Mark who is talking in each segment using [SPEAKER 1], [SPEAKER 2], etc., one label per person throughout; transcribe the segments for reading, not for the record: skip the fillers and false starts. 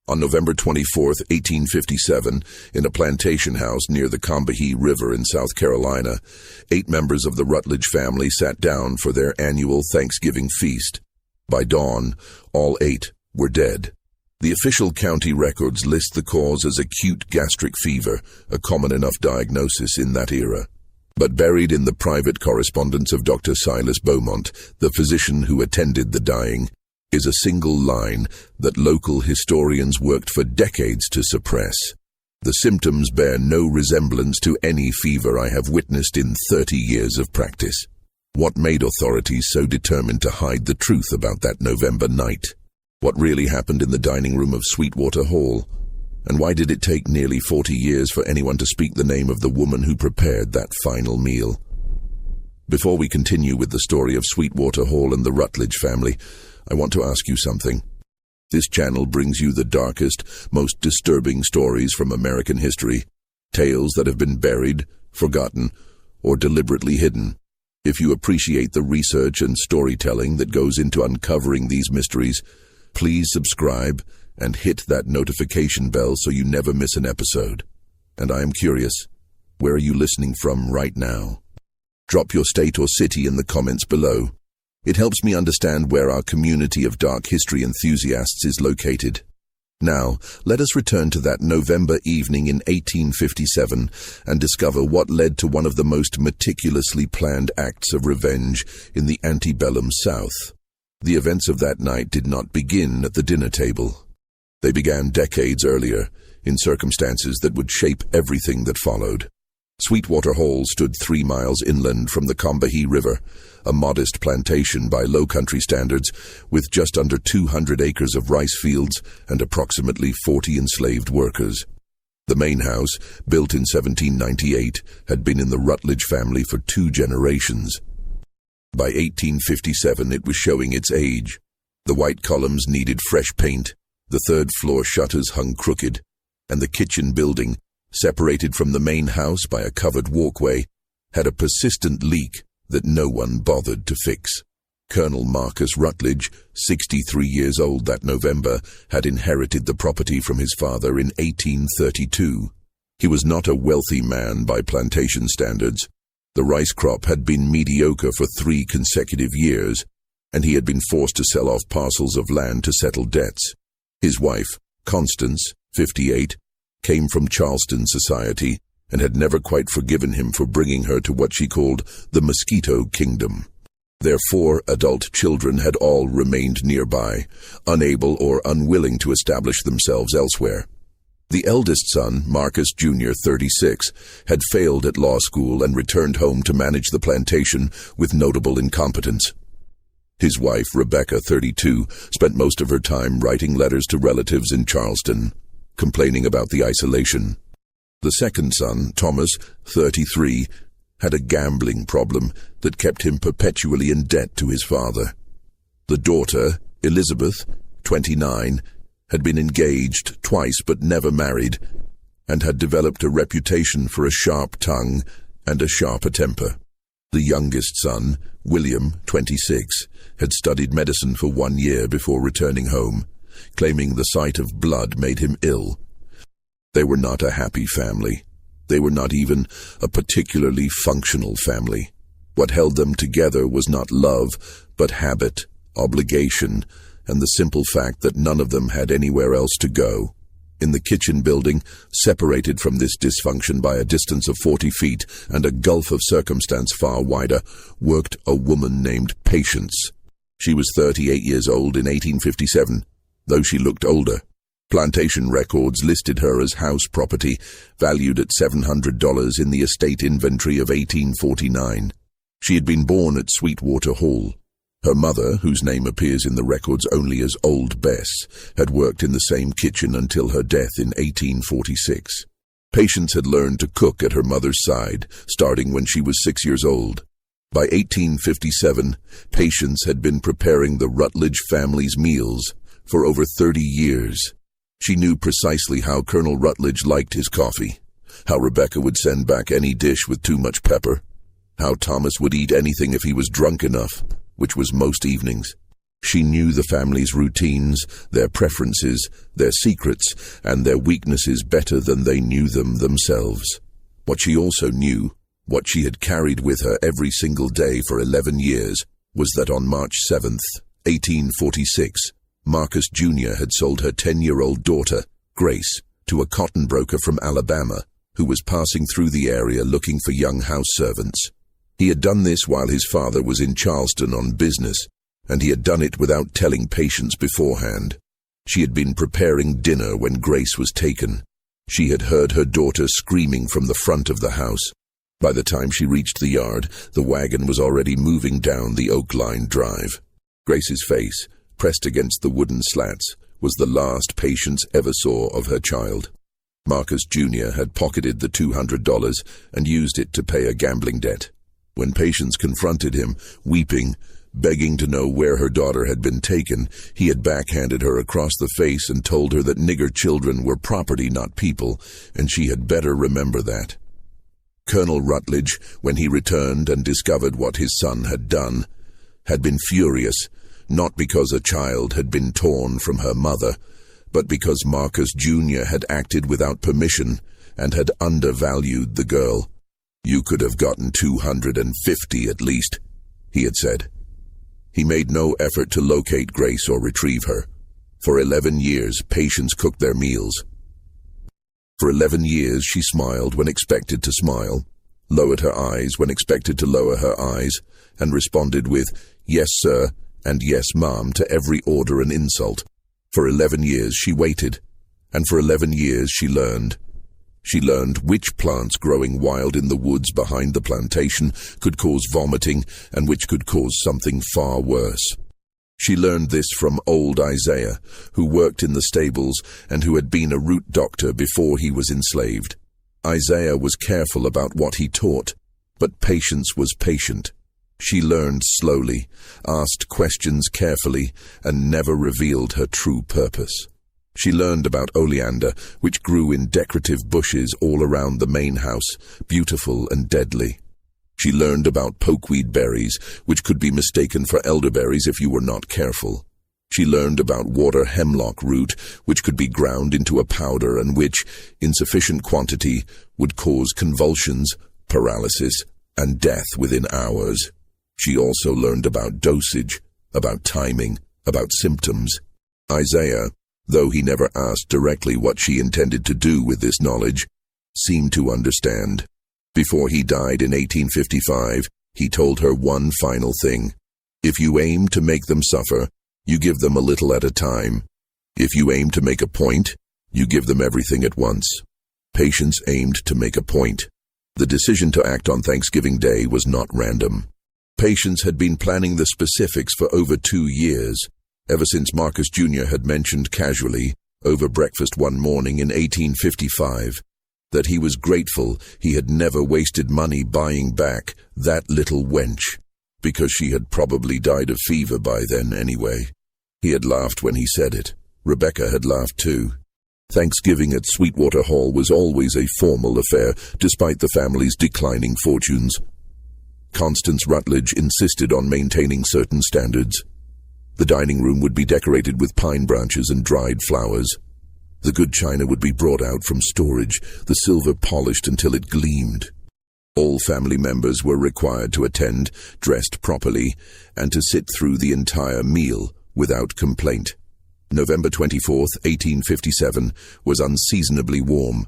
[SPEAKER 1] On November 24, 1857, in a plantation house near the Combahee River in South Carolina, 8 members of the Rutledge family sat down for their annual Thanksgiving feast. By dawn, all 8 were dead. The official county records list the cause as acute gastric fever, a common enough diagnosis in that era. But buried in the private correspondence of Dr. Silas Beaumont, the physician who attended the dying, is a single line that local historians worked for decades to suppress. The symptoms bear no resemblance to any fever I have witnessed in 30 years of practice. What made authorities so determined to hide the truth about that November night? What really happened in the dining room of Sweetwater Hall? And why did it take nearly 40 years for anyone to speak the name of the woman who prepared that final meal? Before we continue with the story of Sweetwater Hall and the Rutledge family, I want to ask you something. This channel brings you the darkest, most disturbing stories from American history, tales that have been buried, forgotten, or deliberately hidden. If you appreciate the research and storytelling that goes into uncovering these mysteries, please subscribe and hit that notification bell so you never miss an episode. And I am curious, where are you listening from right now? Drop your state or city in the comments below. It helps me understand where our community of dark history enthusiasts is located. Now, let us return to that November evening in 1857 and discover what led to one of the most meticulously planned acts of revenge in the antebellum South. The events of that night did not begin at the dinner table. They began decades earlier, in circumstances that would shape everything that followed. Sweetwater Hall stood 3 miles inland from the Combahee River, a modest plantation by low-country standards, with just under 200 acres of rice fields and approximately 40 enslaved workers. The main house, built in 1798, had been in the Rutledge family for 2 generations. By 1857, it was showing its age. The white columns needed fresh paint, the third-floor shutters hung crooked, and the kitchen building, separated from the main house by a covered walkway, had a persistent leak that no one bothered to fix. Colonel Marcus Rutledge, 63 years old that November, had inherited the property from his father in 1832. He was not a wealthy man by plantation standards. The rice crop had been mediocre for 3 consecutive years, and he had been forced to sell off parcels of land to settle debts. His wife, Constance, 58, came from Charleston society and had never quite forgiven him for bringing her to what she called the Mosquito Kingdom. Their 4 adult children had all remained nearby, unable or unwilling to establish themselves elsewhere. The eldest son, Marcus Jr., 36, had failed at law school and returned home to manage the plantation with notable incompetence. His wife, Rebecca, 32, spent most of her time writing letters to relatives in Charleston, complaining about the isolation. The second son, Thomas, 33, had a gambling problem that kept him perpetually in debt to his father. The daughter, Elizabeth, 29, had been engaged twice but never married, and had developed a reputation for a sharp tongue and a sharper temper. The youngest son, William, 26, had studied medicine for 1 year before returning home, claiming the sight of blood made him ill. They were not a happy family. They were not even a particularly functional family. What held them together was not love, but habit, obligation, and the simple fact that none of them had anywhere else to go. In the kitchen building, separated from this dysfunction by a distance of 40 feet and a gulf of circumstance far wider, worked a woman named Patience. She was 38 years old in 1857, though she looked older. Plantation records listed her as house property, valued at $700 in the estate inventory of 1849. She had been born at Sweetwater Hall. Her mother, whose name appears in the records only as Old Bess, had worked in the same kitchen until her death in 1846. Patience had learned to cook at her mother's side, starting when she was 6 years old. By 1857, Patience had been preparing the Rutledge family's meals for over 30 years. She knew precisely how Colonel Rutledge liked his coffee, how Rebecca would send back any dish with too much pepper, how Thomas would eat anything if he was drunk enough, which was most evenings. She knew the family's routines, their preferences, their secrets, and their weaknesses better than they knew them themselves. What she also knew, what she had carried with her every single day for 11 years, was that on March 7th, 1846, Marcus Jr. had sold her 10-year-old daughter, Grace, to a cotton broker from Alabama, who was passing through the area looking for young house servants. He had done this while his father was in Charleston on business, and he had done it without telling Patience beforehand. She had been preparing dinner when Grace was taken. She had heard her daughter screaming from the front of the house. By the time she reached the yard, the wagon was already moving down the oak-lined drive. Grace's face, pressed against the wooden slats, was the last Patience ever saw of her child. Marcus Jr. had pocketed the $200 and used it to pay a gambling debt. When Patience confronted him, weeping, begging to know where her daughter had been taken, he had backhanded her across the face and told her that nigger children were property, not people, and she had better remember that. Colonel Rutledge, when he returned and discovered what his son had done, had been furious, not because a child had been torn from her mother, but because Marcus Jr. had acted without permission and had undervalued the girl. "You could have gotten 250 at least," he had said. He made no effort to locate Grace or retrieve her. For 11 years, Patience cooked their meals. For 11 years, she smiled when expected to smile, lowered her eyes when expected to lower her eyes, and responded with, "Yes, sir," and "Yes, ma'am," to every order and insult. For 11 years, she waited, and for 11 years, she learned. She learned which plants growing wild in the woods behind the plantation could cause vomiting and which could cause something far worse. She learned this from old Isaiah, who worked in the stables and who had been a root doctor before he was enslaved. Isaiah was careful about what he taught, but Patience was patient. She learned slowly, asked questions carefully, and never revealed her true purpose. She learned about oleander, which grew in decorative bushes all around the main house, beautiful and deadly. She learned about pokeweed berries, which could be mistaken for elderberries if you were not careful. She learned about water hemlock root, which could be ground into a powder and which, in sufficient quantity, would cause convulsions, paralysis, and death within hours. She also learned about dosage, about timing, about symptoms. Isaiah, though he never asked directly what she intended to do with this knowledge, seemed to understand. Before he died in 1855, he told her one final thing. "If you aim to make them suffer, you give them a little at a time. If you aim to make a point, you give them everything at once." Patience aimed to make a point. The decision to act on Thanksgiving Day was not random. Patience had been planning the specifics for over 2 years, ever since Marcus Jr. had mentioned casually, over breakfast one morning in 1855, that he was grateful he had never wasted money buying back that little wench, because she had probably died of fever by then anyway. He had laughed when he said it. Rebecca had laughed too. Thanksgiving at Sweetwater Hall was always a formal affair, despite the family's declining fortunes. Constance Rutledge insisted on maintaining certain standards. The dining room would be decorated with pine branches and dried flowers. The good china would be brought out from storage, the silver polished until it gleamed. All family members were required to attend, dressed properly, and to sit through the entire meal without complaint. November 24th, 1857, was unseasonably warm.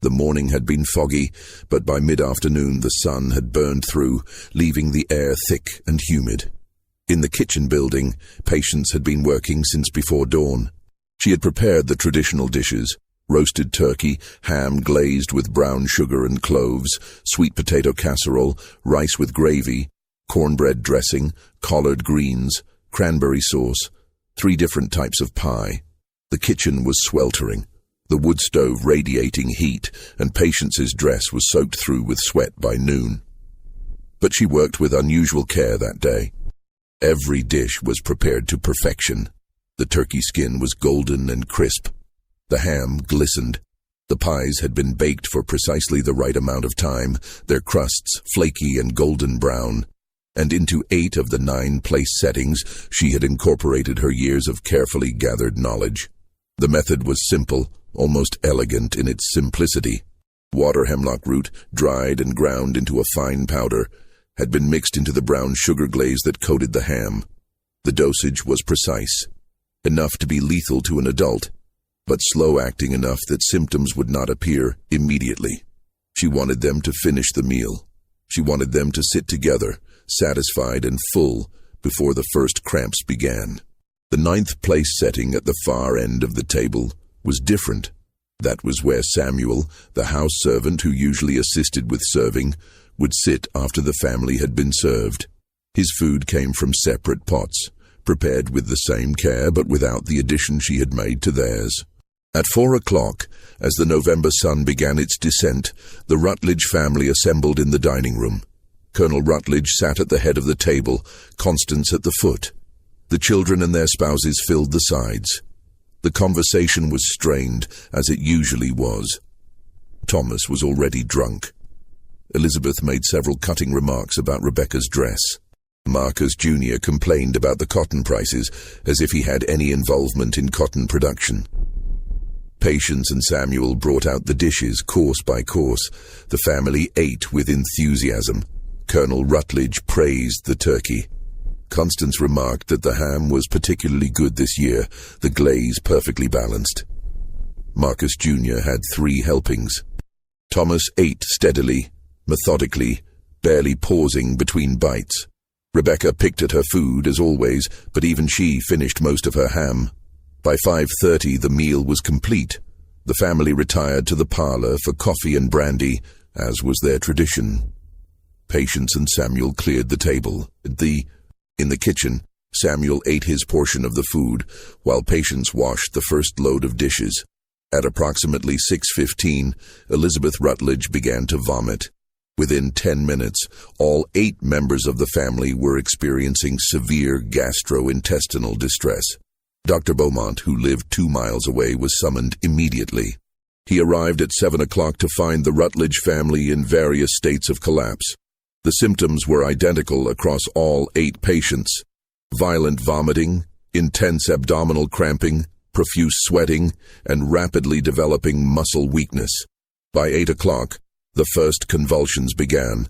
[SPEAKER 1] The morning had been foggy, but by mid-afternoon the sun had burned through, leaving the air thick and humid. In the kitchen building, Patience had been working since before dawn. She had prepared the traditional dishes: roasted turkey, ham glazed with brown sugar and cloves, sweet potato casserole, rice with gravy, cornbread dressing, collard greens, cranberry sauce, 3 different types of pie. The kitchen was sweltering, the wood stove radiating heat, and Patience's dress was soaked through with sweat by noon. But she worked with unusual care that day. Every dish was prepared to perfection. The turkey skin was golden and crisp. The ham glistened. The pies had been baked for precisely the right amount of time, their crusts flaky and golden brown. and into 8 of the 9 place settings she had incorporated her years of carefully gathered knowledge. The method was simple, almost elegant in its simplicity. Water hemlock root, dried and ground into a fine powder, had been mixed into the brown sugar glaze that coated the ham. The dosage was precise, enough to be lethal to an adult, but slow-acting enough that symptoms would not appear immediately. She wanted them to finish the meal. She wanted them to sit together, satisfied and full, before the first cramps began. The 9th place setting at the far end of the table was different. That was where Samuel, the house servant who usually assisted with serving, would sit after the family had been served. His food came from separate pots, prepared with the same care but without the addition she had made to theirs. At 4 o'clock, as the November sun began its descent, the Rutledge family assembled in the dining room. Colonel Rutledge sat at the head of the table, Constance at the foot. The children and their spouses filled the sides. The conversation was strained, as it usually was. Thomas was already drunk. Elizabeth made several cutting remarks about Rebecca's dress. Marcus Jr. complained about the cotton prices, as if he had any involvement in cotton production. Patience and Samuel brought out the dishes course by course. The family ate with enthusiasm. Colonel Rutledge praised the turkey. Constance remarked that the ham was particularly good this year, the glaze perfectly balanced. Marcus Jr. had 3 helpings. Thomas ate steadily, methodically, barely pausing between bites. Rebecca picked at her food, as always, but even she finished most of her ham. By 5:30 the meal was complete. The family retired to the parlor for coffee and brandy, as was their tradition. Patience and Samuel cleared the table. In the kitchen, Samuel ate his portion of the food, while Patience washed the first load of dishes. At approximately 6:15, Elizabeth Rutledge began to vomit. Within 10 minutes, all 8 members of the family were experiencing severe gastrointestinal distress. Dr. Beaumont, who lived 2 miles away, was summoned immediately. He arrived at 7 o'clock to find the Rutledge family in various states of collapse. The symptoms were identical across all 8 patients: violent vomiting, intense abdominal cramping, profuse sweating, and rapidly developing muscle weakness. By 8 o'clock, the first convulsions began.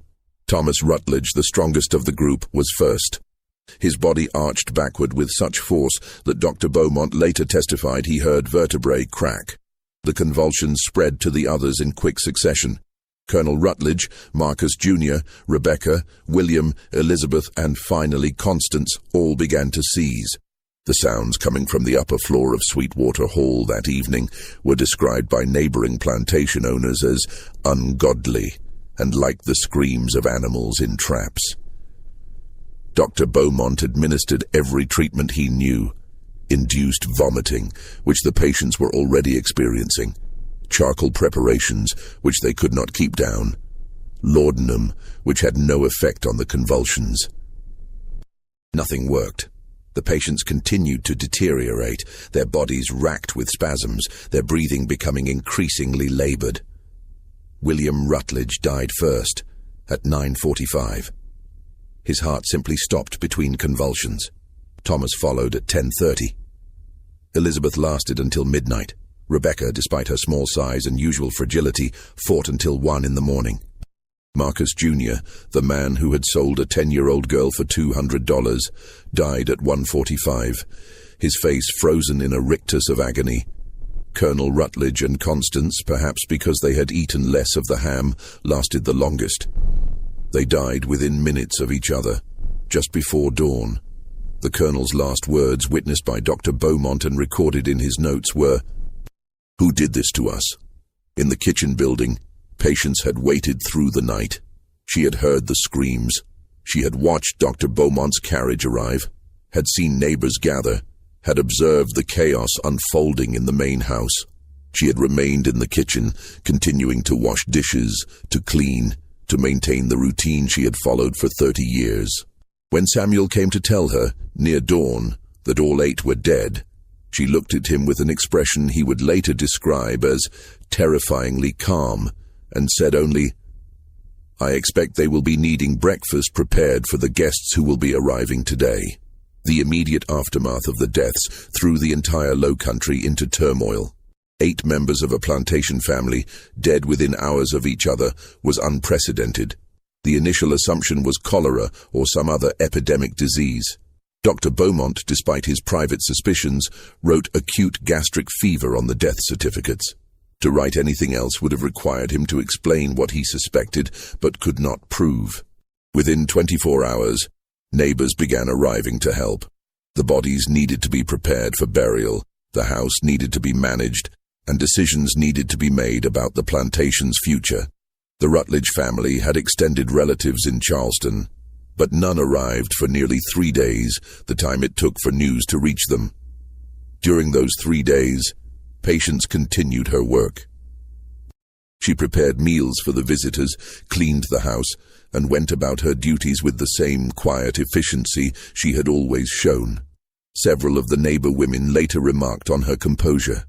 [SPEAKER 1] Thomas Rutledge, the strongest of the group, was first. His body arched backward with such force that Dr. Beaumont later testified he heard vertebrae crack. The convulsions spread to the others in quick succession. Colonel Rutledge, Marcus Jr., Rebecca, William, Elizabeth, and finally Constance all began to seize. The sounds coming from the upper floor of Sweetwater Hall that evening were described by neighboring plantation owners as ungodly and like the screams of animals in traps. Dr. Beaumont administered every treatment he knew: induced vomiting, which the patients were already experiencing; charcoal preparations, which they could not keep down; laudanum, which had no effect on the convulsions. Nothing worked. The patients continued to deteriorate, their bodies racked with spasms, their breathing becoming increasingly labored. William Rutledge died first, at 9:45. His heart simply stopped between convulsions. Thomas followed at 10:30. Elizabeth lasted until midnight. Rebecca, despite her small size and usual fragility, fought until 1 in the morning. Marcus Jr., the man who had sold a 10-year-old girl for $200, died at 1:45, his face frozen in a rictus of agony. Colonel Rutledge and Constance, perhaps because they had eaten less of the ham, lasted the longest. They died within minutes of each other, just before dawn. The colonel's last words, witnessed by Dr. Beaumont and recorded in his notes, were, "Who did this to us?" In the kitchen building, Patience had waited through the night. She had heard the screams. She had watched Dr. Beaumont's carriage arrive, had seen neighbors gather, had observed the chaos unfolding in the main house. She had remained in the kitchen, continuing to wash dishes, to clean, to maintain the routine she had followed for 30 years. When Samuel came to tell her, near dawn, that all 8 were dead, she looked at him with an expression he would later describe as terrifyingly calm, and said only, I expect they will be needing breakfast prepared for the guests who will be arriving today. The immediate aftermath of the deaths threw the entire Low Country into turmoil. 8 members of a plantation family, dead within hours of each other, was unprecedented. The initial assumption was cholera or some other epidemic disease. Dr. Beaumont, despite his private suspicions, wrote acute gastric fever on the death certificates. To write anything else would have required him to explain what he suspected but could not prove. Within 24 hours, neighbors began arriving to help. The bodies needed to be prepared for burial, the house needed to be managed, and decisions needed to be made about the plantation's future. The Rutledge family had extended relatives in Charleston, but none arrived for nearly 3 days, the time it took for news to reach them. During those 3 days, Patience continued her work. She prepared meals for the visitors, cleaned the house, and went about her duties with the same quiet efficiency she had always shown. Several of the neighbor women later remarked on her composure.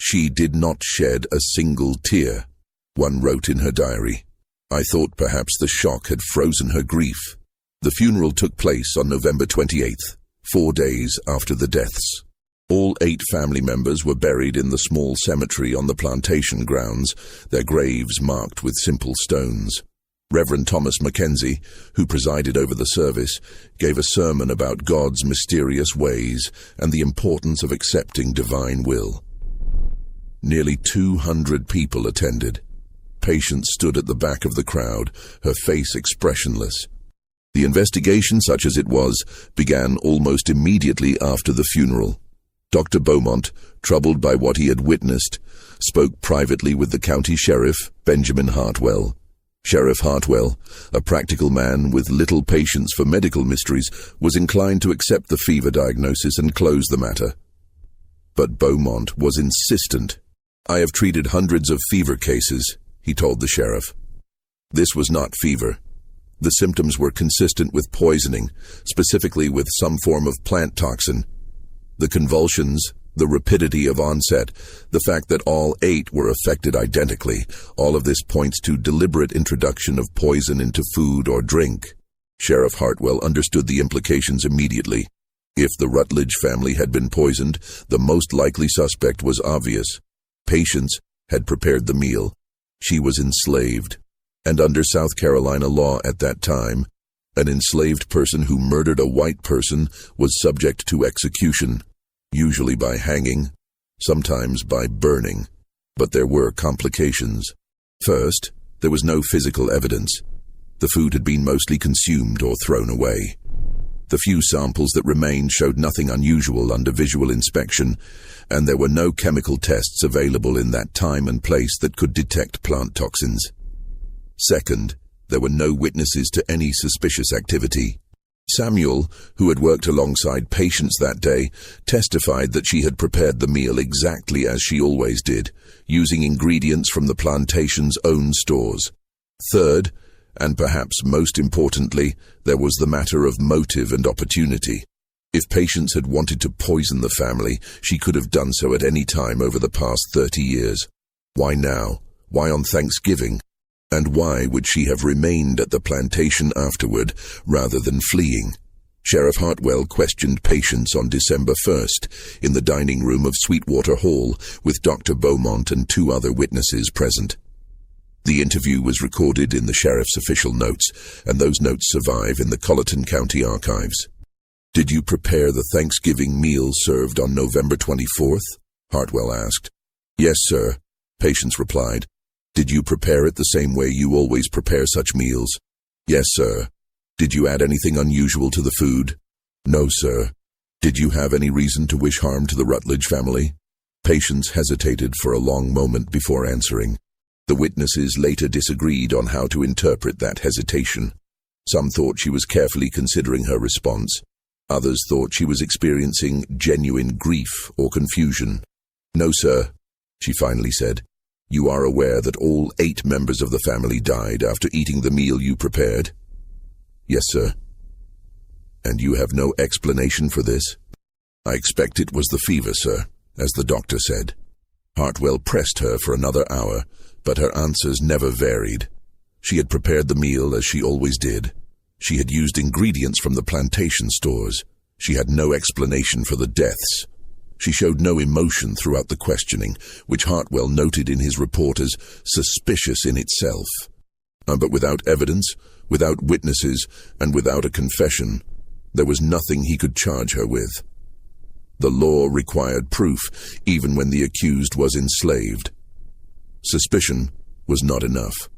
[SPEAKER 1] She did not shed a single tear. One wrote in her diary, "I thought perhaps the shock had frozen her grief." The funeral took place on November 28th, 4 days after the deaths. All 8 family members were buried in the small cemetery on the plantation grounds, their graves marked with simple stones. Reverend Thomas Mackenzie, who presided over the service, gave a sermon about God's mysterious ways and the importance of accepting divine will. Nearly 200 people attended. Patience stood at the back of the crowd, her face expressionless. The investigation, such as it was, began almost immediately after the funeral. Dr. Beaumont, troubled by what he had witnessed, spoke privately with the county sheriff, Benjamin Hartwell. Sheriff Hartwell, a practical man with little patience for medical mysteries, was inclined to accept the fever diagnosis and close the matter. But Beaumont was insistent. "I have treated hundreds of fever cases," he told the sheriff. This was not fever. The symptoms were consistent with poisoning, specifically with some form of plant toxin. The convulsions, the rapidity of onset, the fact that all 8 were affected identically, all of this points to deliberate introduction of poison into food or drink. Sheriff Hartwell understood the implications immediately. If the Rutledge family had been poisoned, the most likely suspect was obvious. Patience had prepared the meal. She was enslaved. And under South Carolina law at that time, an enslaved person who murdered a white person was subject to execution, usually by hanging, sometimes by burning. But there were complications. First, there was no physical evidence. The food had been mostly consumed or thrown away. The few samples that remained showed nothing unusual under visual inspection, and there were no chemical tests available in that time and place that could detect plant toxins. Second, there were no witnesses to any suspicious activity. Samuel, who had worked alongside Patience that day, testified that she had prepared the meal exactly as she always did, using ingredients from the plantation's own stores. Third, and perhaps most importantly, there was the matter of motive and opportunity. If Patience had wanted to poison the family, she could have done so at any time over the past 30 years. Why now? Why on Thanksgiving? And why would she have remained at the plantation afterward, rather than fleeing? Sheriff Hartwell questioned Patience on December 1st, in the dining room of Sweetwater Hall, with Dr. Beaumont and 2 other witnesses present. The interview was recorded in the sheriff's official notes, and those notes survive in the Colleton County archives. "Did you prepare the Thanksgiving meal served on November 24th? Hartwell asked. "Yes, sir," Patience replied. "Did you prepare it the same way you always prepare such meals?" "Yes, sir." "Did you add anything unusual to the food?" "No, sir." "Did you have any reason to wish harm to the Rutledge family?" Patience hesitated for a long moment before answering. The witnesses later disagreed on how to interpret that hesitation. Some thought she was carefully considering her response. Others thought she was experiencing genuine grief or confusion. "No, sir," she finally said. "You are aware that all 8 members of the family died after eating the meal you prepared?" "Yes, sir." "And you have no explanation for this?" "I expect it was the fever, sir, as the doctor said." Hartwell pressed her for another hour, but her answers never varied. She had prepared the meal as she always did. She had used ingredients from the plantation stores. She had no explanation for the deaths. She showed no emotion throughout the questioning, which Hartwell noted in his report as suspicious in itself. But without evidence, without witnesses, and without a confession, there was nothing he could charge her with. The law required proof, even when the accused was enslaved. Suspicion was not enough.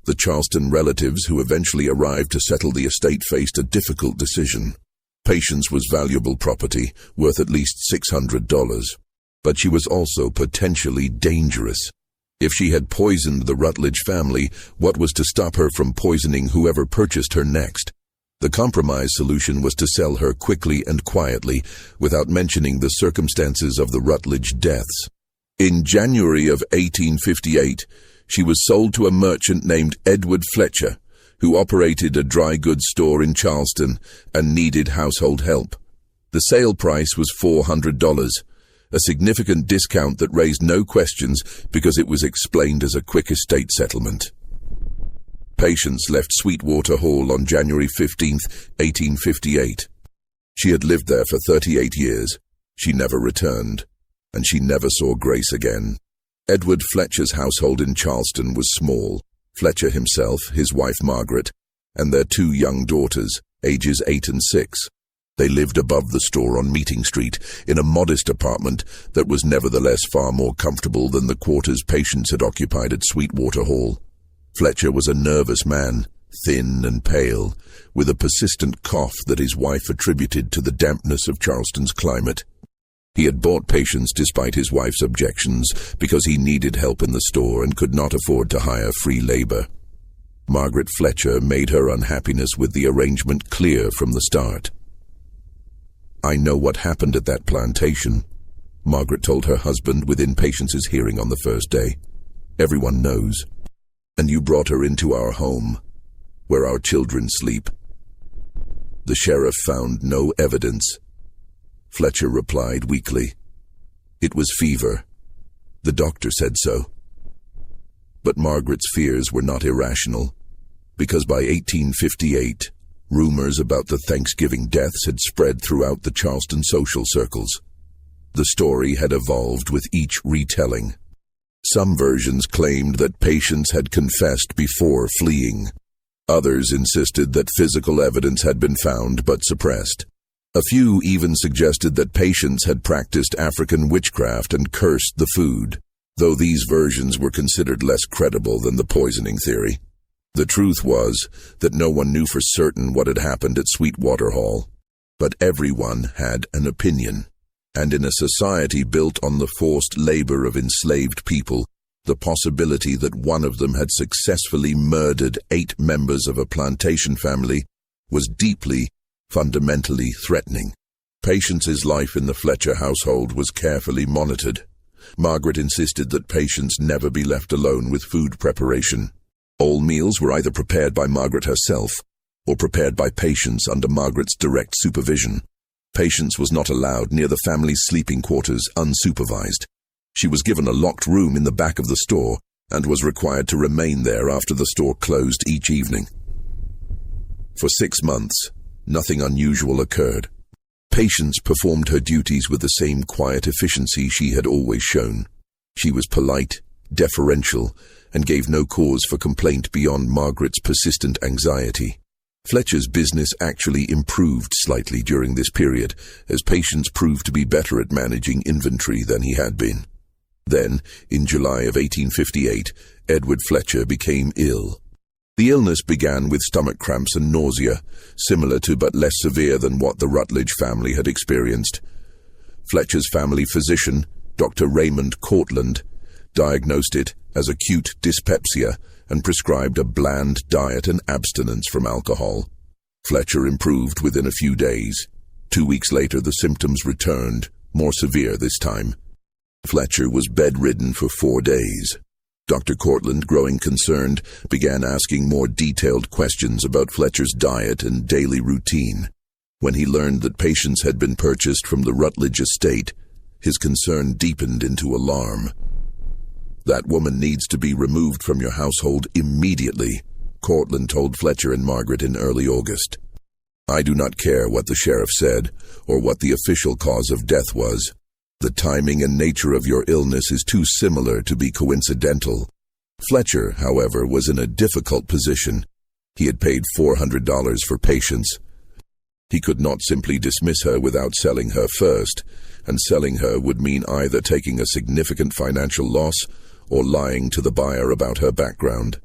[SPEAKER 1] The Charleston relatives who eventually arrived to settle the estate faced a difficult decision. Patience was valuable property, worth at least $600, but she was also potentially dangerous. If she had poisoned the Rutledge family, what was to stop her from poisoning whoever purchased her next? The compromise solution was to sell her quickly and quietly, without mentioning the circumstances of the Rutledge deaths. In January of 1858, she was sold to a merchant named Edward Fletcher, who operated a dry goods store in Charleston and needed household help. The sale price was $400, a significant discount that raised no questions because it was explained as a quick estate settlement. Patience left Sweetwater Hall on January 15, 1858. She had lived there for 38 years. She never returned, and she never saw Grace again. Edward Fletcher's household in Charleston was small. Fletcher himself, his wife Margaret, and their 2 young daughters, ages 8 and 6. They lived above the store on Meeting Street, in a modest apartment that was nevertheless far more comfortable than the quarters Patience had occupied at Sweetwater Hall. Fletcher was a nervous man, thin and pale, with a persistent cough that his wife attributed to the dampness of Charleston's climate. He had bought Patience despite his wife's objections because he needed help in the store and could not afford to hire free labor. Margaret Fletcher made her unhappiness with the arrangement clear from the start. "I know what happened at that plantation," Margaret told her husband within Patience's hearing on the first day. "Everyone knows. And you brought her into our home, where our children sleep." The sheriff found no evidence. Fletcher replied weakly, "It was fever. The doctor said so." But Margaret's fears were not irrational, because by 1858, rumors about the Thanksgiving deaths had spread throughout the Charleston social circles. The story had evolved with each retelling. Some versions claimed that Patience had confessed before fleeing. Others insisted that physical evidence had been found but suppressed. A few even suggested that Patience had practiced African witchcraft and cursed the food, though these versions were considered less credible than the poisoning theory. The truth was that no one knew for certain what had happened at Sweetwater Hall, but everyone had an opinion. And in a society built on the forced labor of enslaved people, the possibility that one of them had successfully murdered 8 members of a plantation family was deeply, fundamentally threatening. Patience's life in the Fletcher household was carefully monitored. Margaret insisted that Patience never be left alone with food preparation. All meals were either prepared by Margaret herself or prepared by Patience under Margaret's direct supervision. Patience was not allowed near the family's sleeping quarters unsupervised. She was given a locked room in the back of the store and was required to remain there after the store closed each evening. For 6 months, nothing unusual occurred. Patience performed her duties with the same quiet efficiency she had always shown. She was polite, deferential, and gave no cause for complaint beyond Margaret's persistent anxiety. Fletcher's business actually improved slightly during this period, as Patience proved to be better at managing inventory than he had been. Then, in July of 1858, Edward Fletcher became ill. The illness began with stomach cramps and nausea, similar to but less severe than what the Rutledge family had experienced. Fletcher's family physician, Dr. Raymond Colleton, diagnosed it as acute dyspepsia and prescribed a bland diet and abstinence from alcohol. Fletcher improved within a few days. 2 weeks later, the symptoms returned, more severe this time. Fletcher was bedridden for 4 days. Dr. Colleton, growing concerned, began asking more detailed questions about Fletcher's diet and daily routine. When he learned that Patience had been purchased from the Rutledge estate, his concern deepened into alarm. "That woman needs to be removed from your household immediately," Colleton told Fletcher and Margaret in early August. "I do not care what the sheriff said, or what the official cause of death was. The timing and nature of your illness is too similar to be coincidental." Fletcher, however, was in a difficult position. He had paid $400 for patience. He could not simply dismiss her without selling her first, and selling her would mean either taking a significant financial loss or lying to the buyer about her background.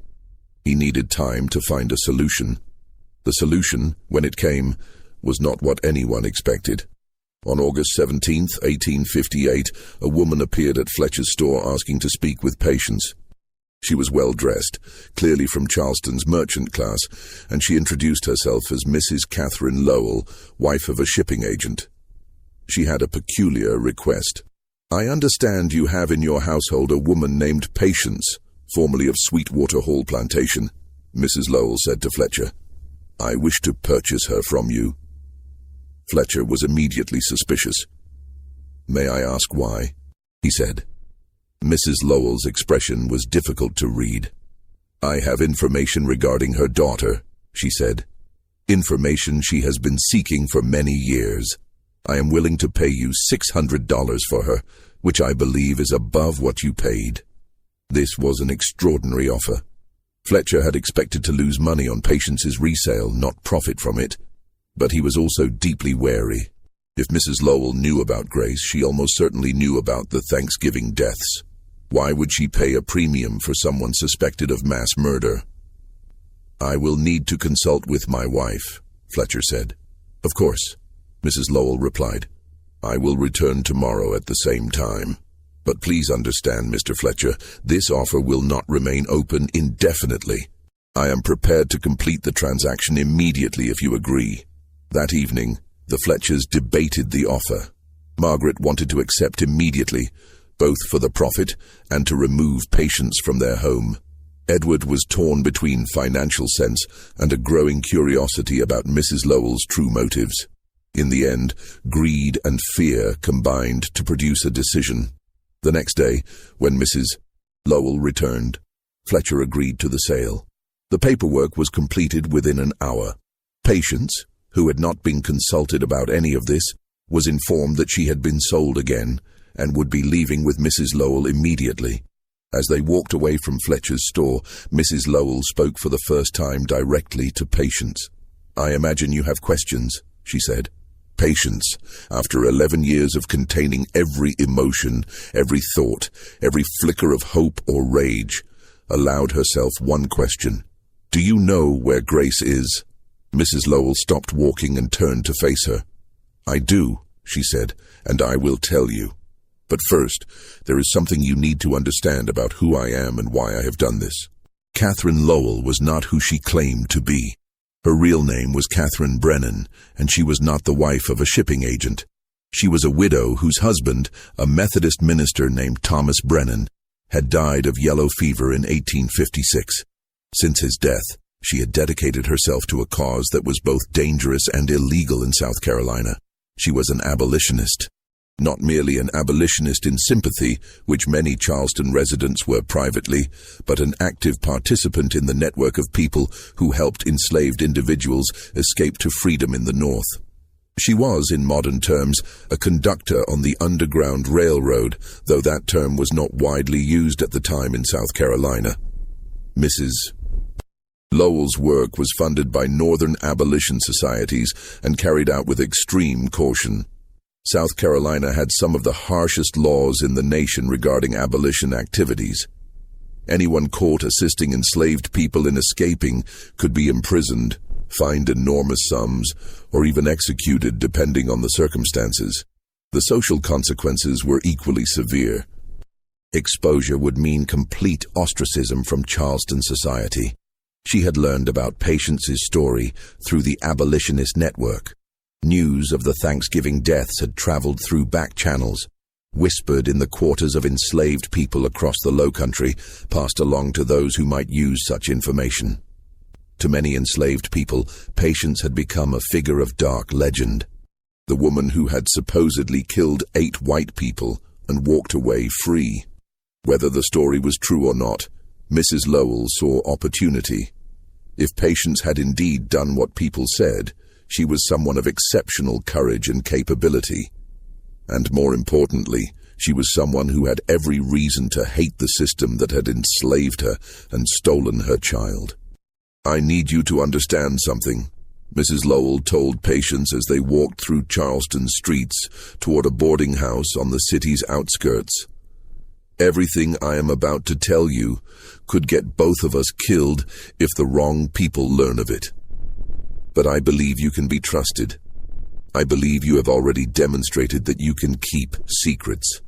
[SPEAKER 1] He needed time to find a solution. The solution, when it came, was not what anyone expected. On August 17, 1858, a woman appeared at Fletcher's store asking to speak with Patience. She was well-dressed, clearly from Charleston's merchant class, and she introduced herself as Mrs. Catherine Lowell, wife of a shipping agent. She had a peculiar request. "I understand you have in your household a woman named Patience, formerly of Sweetwater Hall Plantation," Mrs. Lowell said to Fletcher. "I wish to purchase her from you." Fletcher was immediately suspicious. "May I ask why?" he said. Mrs. Lowell's expression was difficult to read. "I have information regarding her daughter," she said. "Information she has been seeking for many years. I am willing to pay you $600 for her, which I believe is above what you paid." This was an extraordinary offer. Fletcher had expected to lose money on Patience's resale, not profit from it. But he was also deeply wary. If Mrs. Lowell knew about Grace, she almost certainly knew about the Thanksgiving deaths. Why would she pay a premium for someone suspected of mass murder? "I will need to consult with my wife," Fletcher said. "Of course," Mrs. Lowell replied. "I will return tomorrow at the same time. But please understand, Mr. Fletcher, this offer will not remain open indefinitely. I am prepared to complete the transaction immediately if you agree." That evening, the Fletchers debated the offer. Margaret wanted to accept immediately, both for the profit and to remove Patience from their home. Edward was torn between financial sense and a growing curiosity about Mrs. Lowell's true motives. In the end, greed and fear combined to produce a decision. The next day, when Mrs. Lowell returned, Fletcher agreed to the sale. The paperwork was completed within an hour. Patience, who had not been consulted about any of this, was informed that she had been sold again and would be leaving with Mrs. Lowell immediately. As they walked away from Fletcher's store, Mrs. Lowell spoke for the first time directly to Patience. "I imagine you have questions," she said. Patience, after 11 years of containing every emotion, every thought, every flicker of hope or rage, allowed herself one question. "Do you know where Grace is?" Mrs. Lowell stopped walking and turned to face her. "I do," she said, "and I will tell you. But first, there is something you need to understand about who I am and why I have done this." Catherine Lowell was not who she claimed to be. Her real name was Catherine Brennan, and she was not the wife of a shipping agent. She was a widow whose husband, a Methodist minister named Thomas Brennan, had died of yellow fever in 1856. Since his death, she had dedicated herself to a cause that was both dangerous and illegal in South Carolina. She was an abolitionist. Not merely an abolitionist in sympathy, which many Charleston residents were privately, but an active participant in the network of people who helped enslaved individuals escape to freedom in the North. She was, in modern terms, a conductor on the Underground Railroad, though that term was not widely used at the time in South Carolina. Mrs. Lowell's work was funded by Northern abolition societies and carried out with extreme caution. South Carolina had some of the harshest laws in the nation regarding abolition activities. Anyone caught assisting enslaved people in escaping could be imprisoned, fined enormous sums, or even executed depending on the circumstances. The social consequences were equally severe. Exposure would mean complete ostracism from Charleston society. She had learned about Patience's story through the abolitionist network. News of the Thanksgiving deaths had traveled through back channels, whispered in the quarters of enslaved people across the Lowcountry, passed along to those who might use such information. To many enslaved people, Patience had become a figure of dark legend. The woman who had supposedly killed 8 white people and walked away free. Whether the story was true or not, Mrs. Lowell saw opportunity. If Patience had indeed done what people said, she was someone of exceptional courage and capability. And more importantly, she was someone who had every reason to hate the system that had enslaved her and stolen her child. "I need you to understand something," Mrs. Lowell told Patience as they walked through Charleston streets toward a boarding house on the city's outskirts. "Everything I am about to tell you could get both of us killed if the wrong people learn of it. But I believe you can be trusted. I believe you have already demonstrated that you can keep secrets."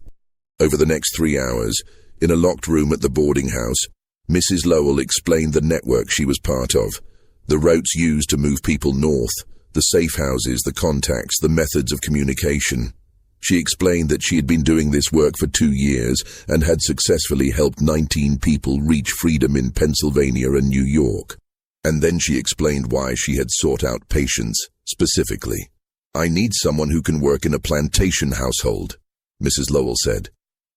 [SPEAKER 1] Over the next 3 hours, in a locked room at the boarding house, Mrs. Lowell explained the network she was part of, the routes used to move people north, the safe houses, the contacts, the methods of communication. She explained that she had been doing this work for 2 years and had successfully helped 19 people reach freedom in Pennsylvania and New York. And then she explained why she had sought out Patience specifically. "I need someone who can work in a plantation household," Mrs. Lowell said.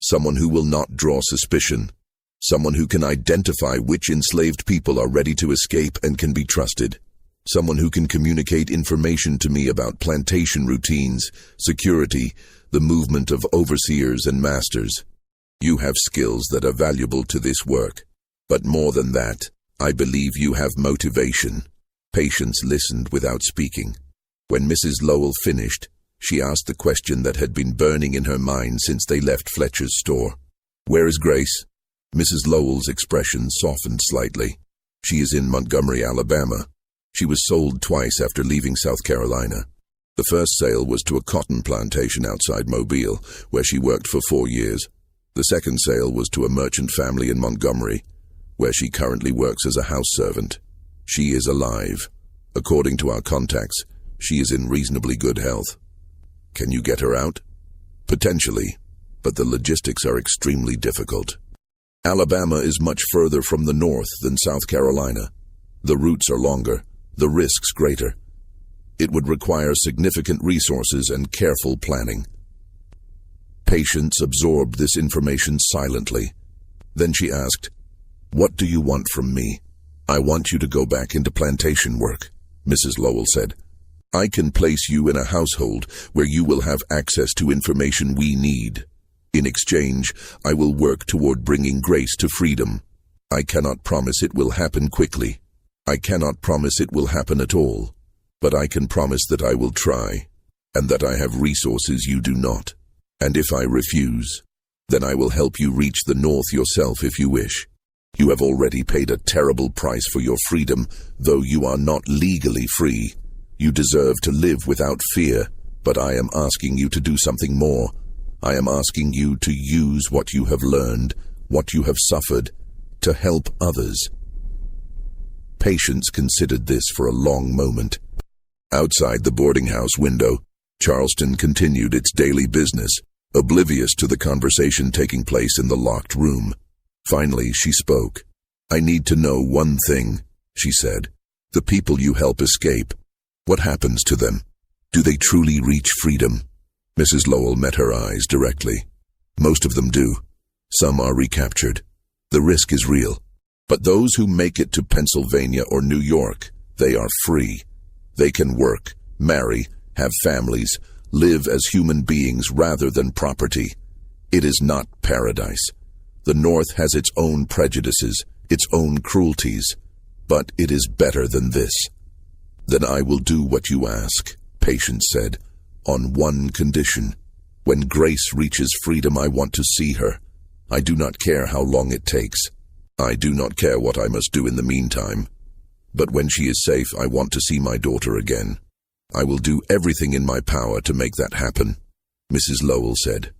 [SPEAKER 1] "Someone who will not draw suspicion. Someone who can identify which enslaved people are ready to escape and can be trusted. Someone who can communicate information to me about plantation routines, security, the movement of overseers and masters. You have skills that are valuable to this work. But more than that, I believe you have motivation." Patience listened without speaking. When Mrs. Lowell finished, she asked the question that had been burning in her mind since they left Fletcher's store. "Where is Grace?" Mrs. Lowell's expression softened slightly. "She is in Montgomery, Alabama. She was sold twice after leaving South Carolina. The first sale was to a cotton plantation outside Mobile, where she worked for 4 years. The second sale was to a merchant family in Montgomery, where she currently works as a house servant. She is alive. According to our contacts, she is in reasonably good health. Can you get her out?" "Potentially, but the logistics are extremely difficult. Alabama is much further from the north than South Carolina. The routes are longer, the risks greater. It would require significant resources and careful planning." Patience absorbed this information silently. Then she asked, "What do you want from me?" "I want you to go back into plantation work," Mrs. Lowell said. "I can place you in a household where you will have access to information we need. In exchange, I will work toward bringing Grace to freedom. I cannot promise it will happen quickly. I cannot promise it will happen at all. But I can promise that I will try, and that I have resources you do not. And if I refuse, then I will help you reach the north yourself if you wish. You have already paid a terrible price for your freedom, though you are not legally free. You deserve to live without fear, but I am asking you to do something more. I am asking you to use what you have learned, what you have suffered, to help others." Patience considered this for a long moment. Outside the boarding house window, Charleston continued its daily business, oblivious to the conversation taking place in the locked room. Finally, she spoke. "I need to know one thing," she said. "The people you help escape, what happens to them? Do they truly reach freedom?" Mrs. Lowell met her eyes directly. "Most of them do. Some are recaptured. The risk is real. But those who make it to Pennsylvania or New York, they are free. They can work, marry, have families, live as human beings rather than property. It is not paradise. The North has its own prejudices, its own cruelties, but it is better than this." "Then I will do what you ask," Patience said, "on one condition. When Grace reaches freedom, I want to see her. I do not care how long it takes. I do not care what I must do in the meantime. But when she is safe, I want to see my daughter again. I will do everything in my power to make that happen," Mrs. Lowell said.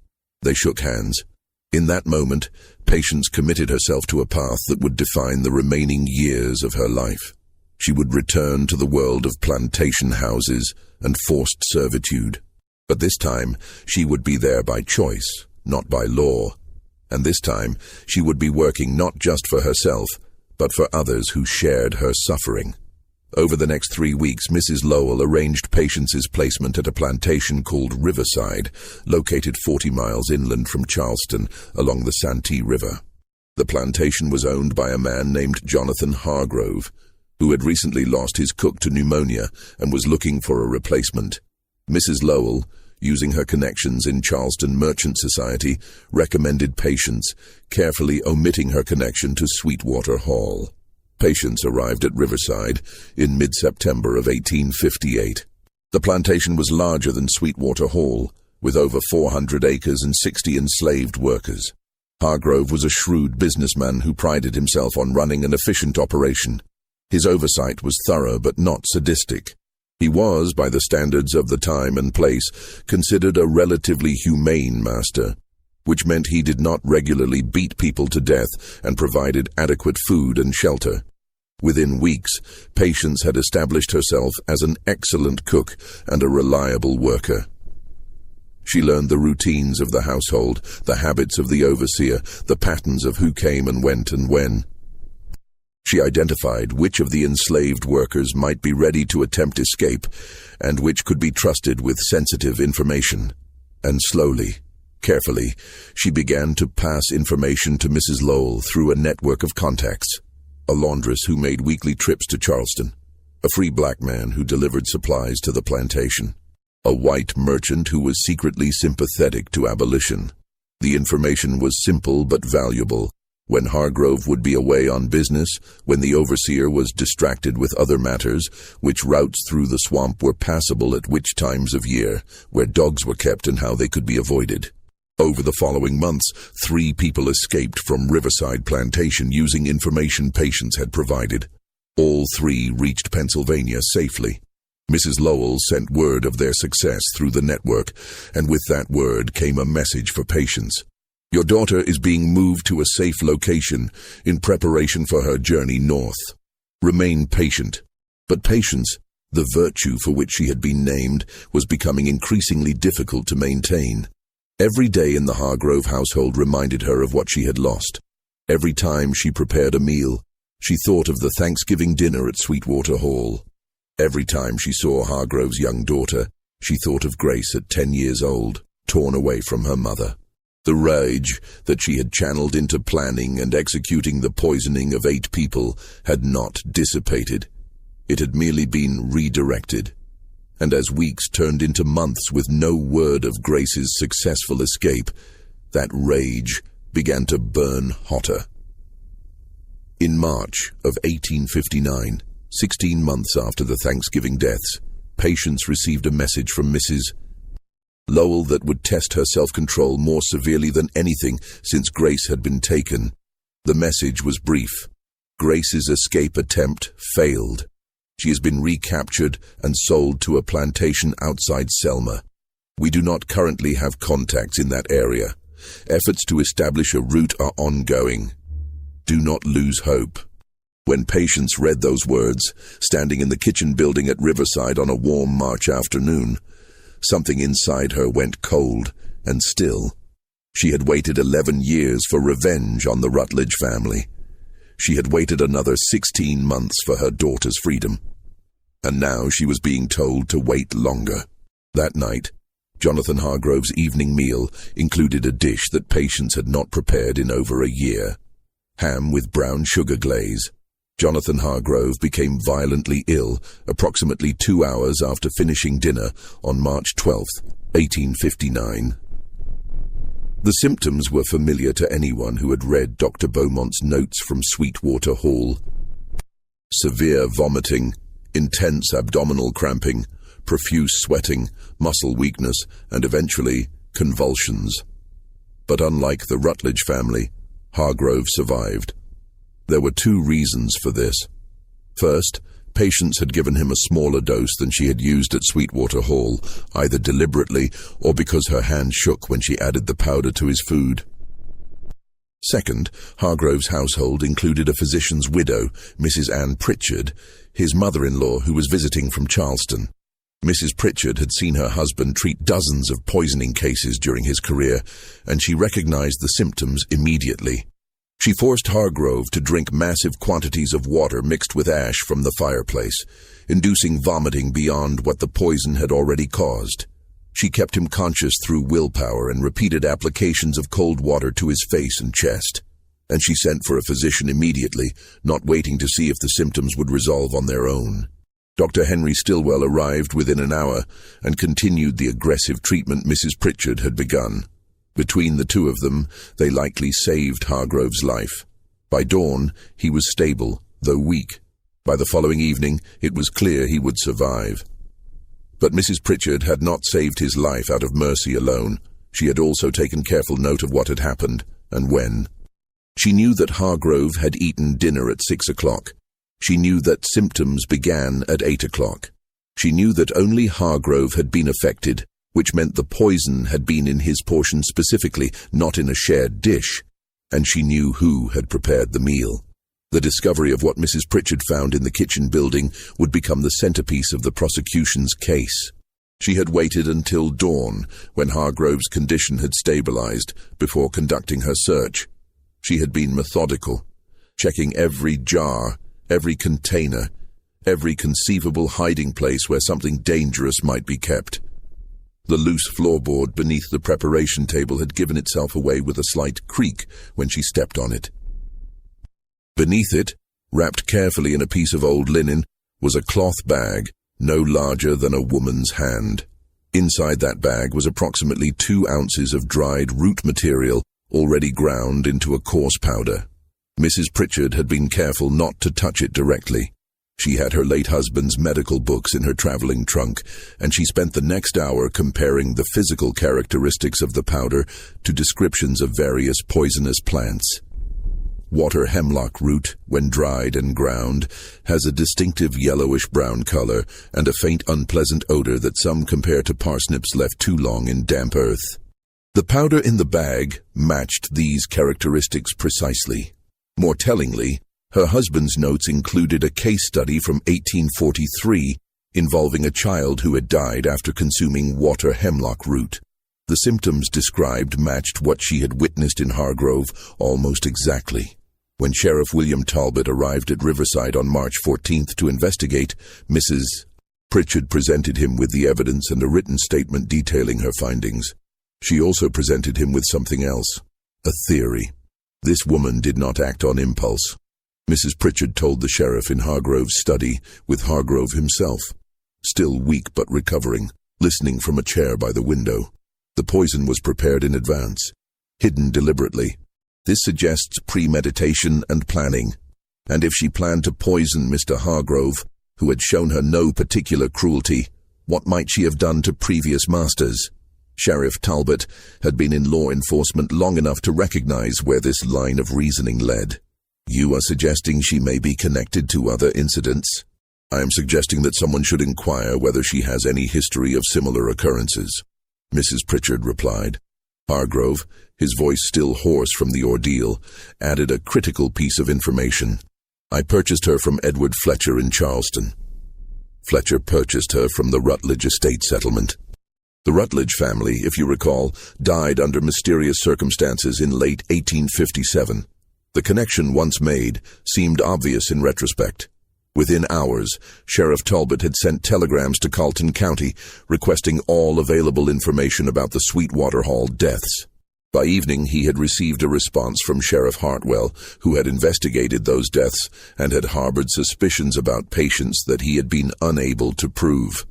[SPEAKER 1] They shook hands. In that moment, Patience committed herself to a path that would define the remaining years of her life. She would return to the world of plantation houses and forced servitude. But this time, she would be there by choice, not by law. And this time, she would be working not just for herself, but for others who shared her suffering. Over the next 3 weeks, Mrs. Lowell arranged Patience's placement at a plantation called Riverside, located 40 miles inland from Charleston, along the Santee River. The plantation was owned by a man named Jonathan Hargrove, who had recently lost his cook to pneumonia and was looking for a replacement. Mrs. Lowell, using her connections in Charleston Merchant Society, recommended Patience, carefully omitting her connection to Sweetwater Hall. Patience arrived at Riverside in mid-September of 1858. The plantation was larger than Sweetwater Hall, with over 400 acres and 60 enslaved workers. Hargrove was a shrewd businessman who prided himself on running an efficient operation. His oversight was thorough but not sadistic. He was, by the standards of the time and place, considered a relatively humane master, which meant he did not regularly beat people to death and provided adequate food and shelter. Within weeks, Patience had established herself as an excellent cook and a reliable worker. She learned the routines of the household, the habits of the overseer, the patterns of who came and went and when. She identified which of the enslaved workers might be ready to attempt escape and which could be trusted with sensitive information. And slowly, carefully, she began to pass information to Mrs. Lowell through a network of contacts. A laundress who made weekly trips to Charleston, a free black man who delivered supplies to the plantation, a white merchant who was secretly sympathetic to abolition. The information was simple but valuable. When Hargrove would be away on business, when the overseer was distracted with other matters, which routes through the swamp were passable at which times of year, where dogs were kept and how they could be avoided. Over the following months, 3 people escaped from Riverside Plantation using information Patience had provided. All 3 reached Pennsylvania safely. Mrs. Lowell sent word of their success through the network, and with that word came a message for Patience. Your daughter is being moved to a safe location in preparation for her journey north. Remain patient. But patience, the virtue for which she had been named, was becoming increasingly difficult to maintain. Every day in the Hargrove household reminded her of what she had lost. Every time she prepared a meal, she thought of the Thanksgiving dinner at Sweetwater Hall. Every time she saw Hargrove's young daughter, she thought of Grace at 10 years old, torn away from her mother. The rage that she had channeled into planning and executing the poisoning of 8 people had not dissipated. It had merely been redirected. And as weeks turned into months with no word of Grace's successful escape, that rage began to burn hotter. In March of 1859, 16 months after the Thanksgiving deaths, Patience received a message from Mrs. Lowell that would test her self-control more severely than anything since Grace had been taken. The message was brief. Grace's escape attempt failed. She has been recaptured and sold to a plantation outside Selma. We do not currently have contacts in that area. Efforts to establish a route are ongoing. Do not lose hope. When Patience read those words, standing in the kitchen building at Riverside on a warm March afternoon, something inside her went cold and still. She had waited 11 years for revenge on the Rutledge family. She had waited another 16 months for her daughter's freedom. And now she was being told to wait longer. That night, Jonathan Hargrove's evening meal included a dish that Patience had not prepared in over a year. Ham with brown sugar glaze. Jonathan Hargrove became violently ill approximately 2 hours after finishing dinner on March 12, 1859. The symptoms were familiar to anyone who had read Dr. Beaumont's notes from Sweetwater Hall. Severe vomiting, intense abdominal cramping, profuse sweating, muscle weakness, and eventually convulsions. But unlike the Rutledge family, Hargrove survived. There were 2 reasons for this. First, Patience had given him a smaller dose than she had used at Sweetwater Hall, either deliberately or because her hand shook when she added the powder to his food. Second, Hargrove's household included a physician's widow, Mrs. Ann Pritchard, his mother-in-law who was visiting from Charleston. Mrs. Pritchard had seen her husband treat dozens of poisoning cases during his career, and she recognized the symptoms immediately. She forced Hargrove to drink massive quantities of water mixed with ash from the fireplace, inducing vomiting beyond what the poison had already caused. She kept him conscious through willpower and repeated applications of cold water to his face and chest. And she sent for a physician immediately, not waiting to see if the symptoms would resolve on their own. Dr. Henry Stillwell arrived within an hour and continued the aggressive treatment Mrs. Pritchard had begun. Between the two of them, they likely saved Hargrove's life. By dawn, he was stable, though weak. By the following evening, it was clear he would survive. But Mrs. Pritchard had not saved his life out of mercy alone. She had also taken careful note of what had happened, and when. She knew that Hargrove had eaten dinner at 6 o'clock. She knew that symptoms began at 8 o'clock. She knew that only Hargrove had been affected, which meant the poison had been in his portion specifically, not in a shared dish. And she knew who had prepared the meal. The discovery of what Mrs. Pritchard found in the kitchen building would become the centerpiece of the prosecution's case. She had waited until dawn, when Hargrove's condition had stabilized, before conducting her search. She had been methodical, checking every jar, every container, every conceivable hiding place where something dangerous might be kept. The loose floorboard beneath the preparation table had given itself away with a slight creak when she stepped on it. Beneath it, wrapped carefully in a piece of old linen, was a cloth bag no larger than a woman's hand. Inside that bag was approximately 2 ounces of dried root material already ground into a coarse powder. Mrs. Pritchard had been careful not to touch it directly. She had her late husband's medical books in her traveling trunk, and she spent the next hour comparing the physical characteristics of the powder to descriptions of various poisonous plants. Water hemlock root, when dried and ground, has a distinctive yellowish-brown color and a faint unpleasant odor that some compare to parsnips left too long in damp earth. The powder in the bag matched these characteristics precisely. More tellingly, her husband's notes included a case study from 1843 involving a child who had died after consuming water hemlock root. The symptoms described matched what she had witnessed in Hargrove almost exactly. When Sheriff William Talbot arrived at Riverside on March 14th to investigate, Mrs. Pritchard presented him with the evidence and a written statement detailing her findings. She also presented him with something else, a theory. This woman did not act on impulse. Mrs. Pritchard told the sheriff in Hargrove's study, with Hargrove himself, still weak but recovering, listening from a chair by the window. The poison was prepared in advance, hidden deliberately. This suggests premeditation and planning. And if she planned to poison Mr. Hargrove, who had shown her no particular cruelty, what might she have done to previous masters? Sheriff Talbot had been in law enforcement long enough to recognize where this line of reasoning led. You are suggesting she may be connected to other incidents? I am suggesting that someone should inquire whether she has any history of similar occurrences, Mrs. Pritchard replied. Hargrove, his voice still hoarse from the ordeal, added a critical piece of information. I purchased her from Edward Fletcher in Charleston. Fletcher purchased her from the Rutledge estate settlement. The Rutledge family, if you recall, died under mysterious circumstances in late 1857. The connection once made seemed obvious in retrospect. Within hours, Sheriff Talbot had sent telegrams to Colleton County requesting all available information about the Sweetwater Hall deaths. By evening, he had received a response from Sheriff Hartwell, who had investigated those deaths and had harbored suspicions about Patience that he had been unable to prove.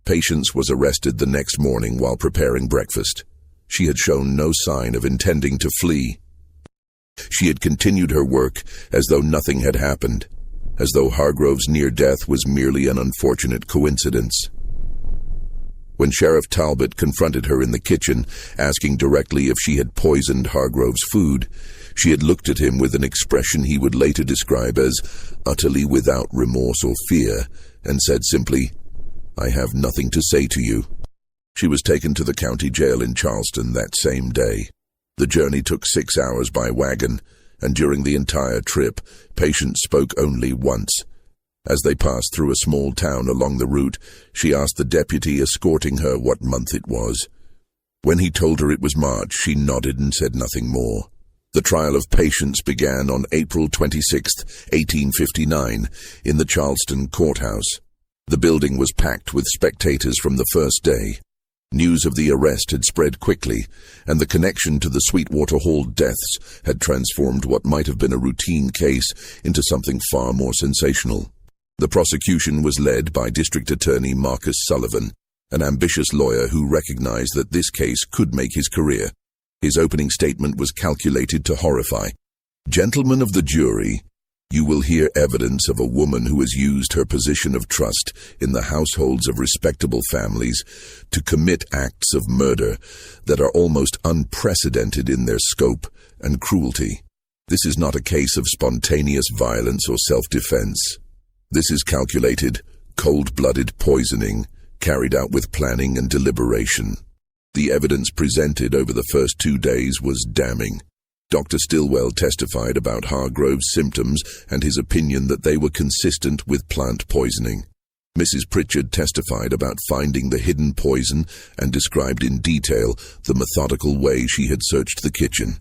[SPEAKER 1] Patience was arrested the next morning while preparing breakfast. She had shown no sign of intending to flee. She had continued her work as though nothing had happened, as though Hargrove's near death was merely an unfortunate coincidence. When Sheriff Talbot confronted her in the kitchen, asking directly if she had poisoned Hargrove's food, she had looked at him with an expression he would later describe as utterly without remorse or fear, and said simply, I have nothing to say to you. She was taken to the county jail in Charleston that same day. The journey took 6 hours by wagon, and during the entire trip, Patience spoke only once. As they passed through a small town along the route, she asked the deputy escorting her what month it was. When he told her it was March, she nodded and said nothing more. The trial of Patience began on April 26, 1859, in the Charleston courthouse. The building was packed with spectators from the first day. News of the arrest had spread quickly, and the connection to the Sweetwater Hall deaths had transformed what might have been a routine case into something far more sensational. The prosecution was led by District Attorney Marcus Sullivan, an ambitious lawyer who recognized that this case could make his career. His opening statement was calculated to horrify. "Gentlemen of the jury, you will hear evidence of a woman who has used her position of trust in the households of respectable families to commit acts of murder that are almost unprecedented in their scope and cruelty. This is not a case of spontaneous violence or self-defense. This is calculated, cold-blooded poisoning carried out with planning and deliberation." The evidence presented over the first 2 days was damning. Dr. Stillwell testified about Hargrove's symptoms and his opinion that they were consistent with plant poisoning. Mrs. Pritchard testified about finding the hidden poison and described in detail the methodical way she had searched the kitchen.